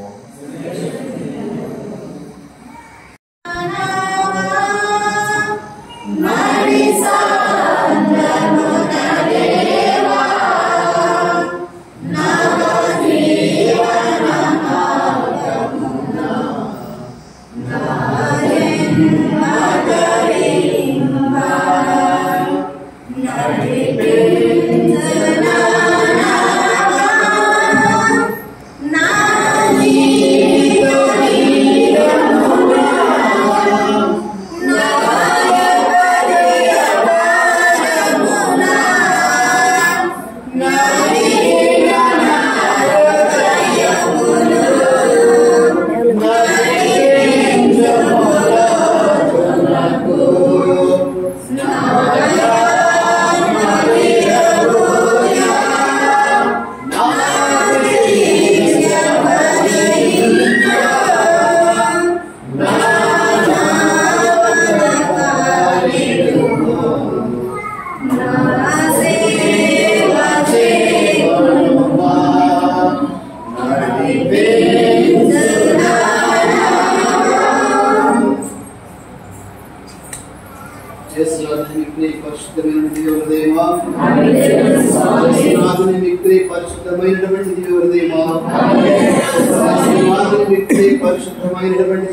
పరిశుద్ధమైనటువంటి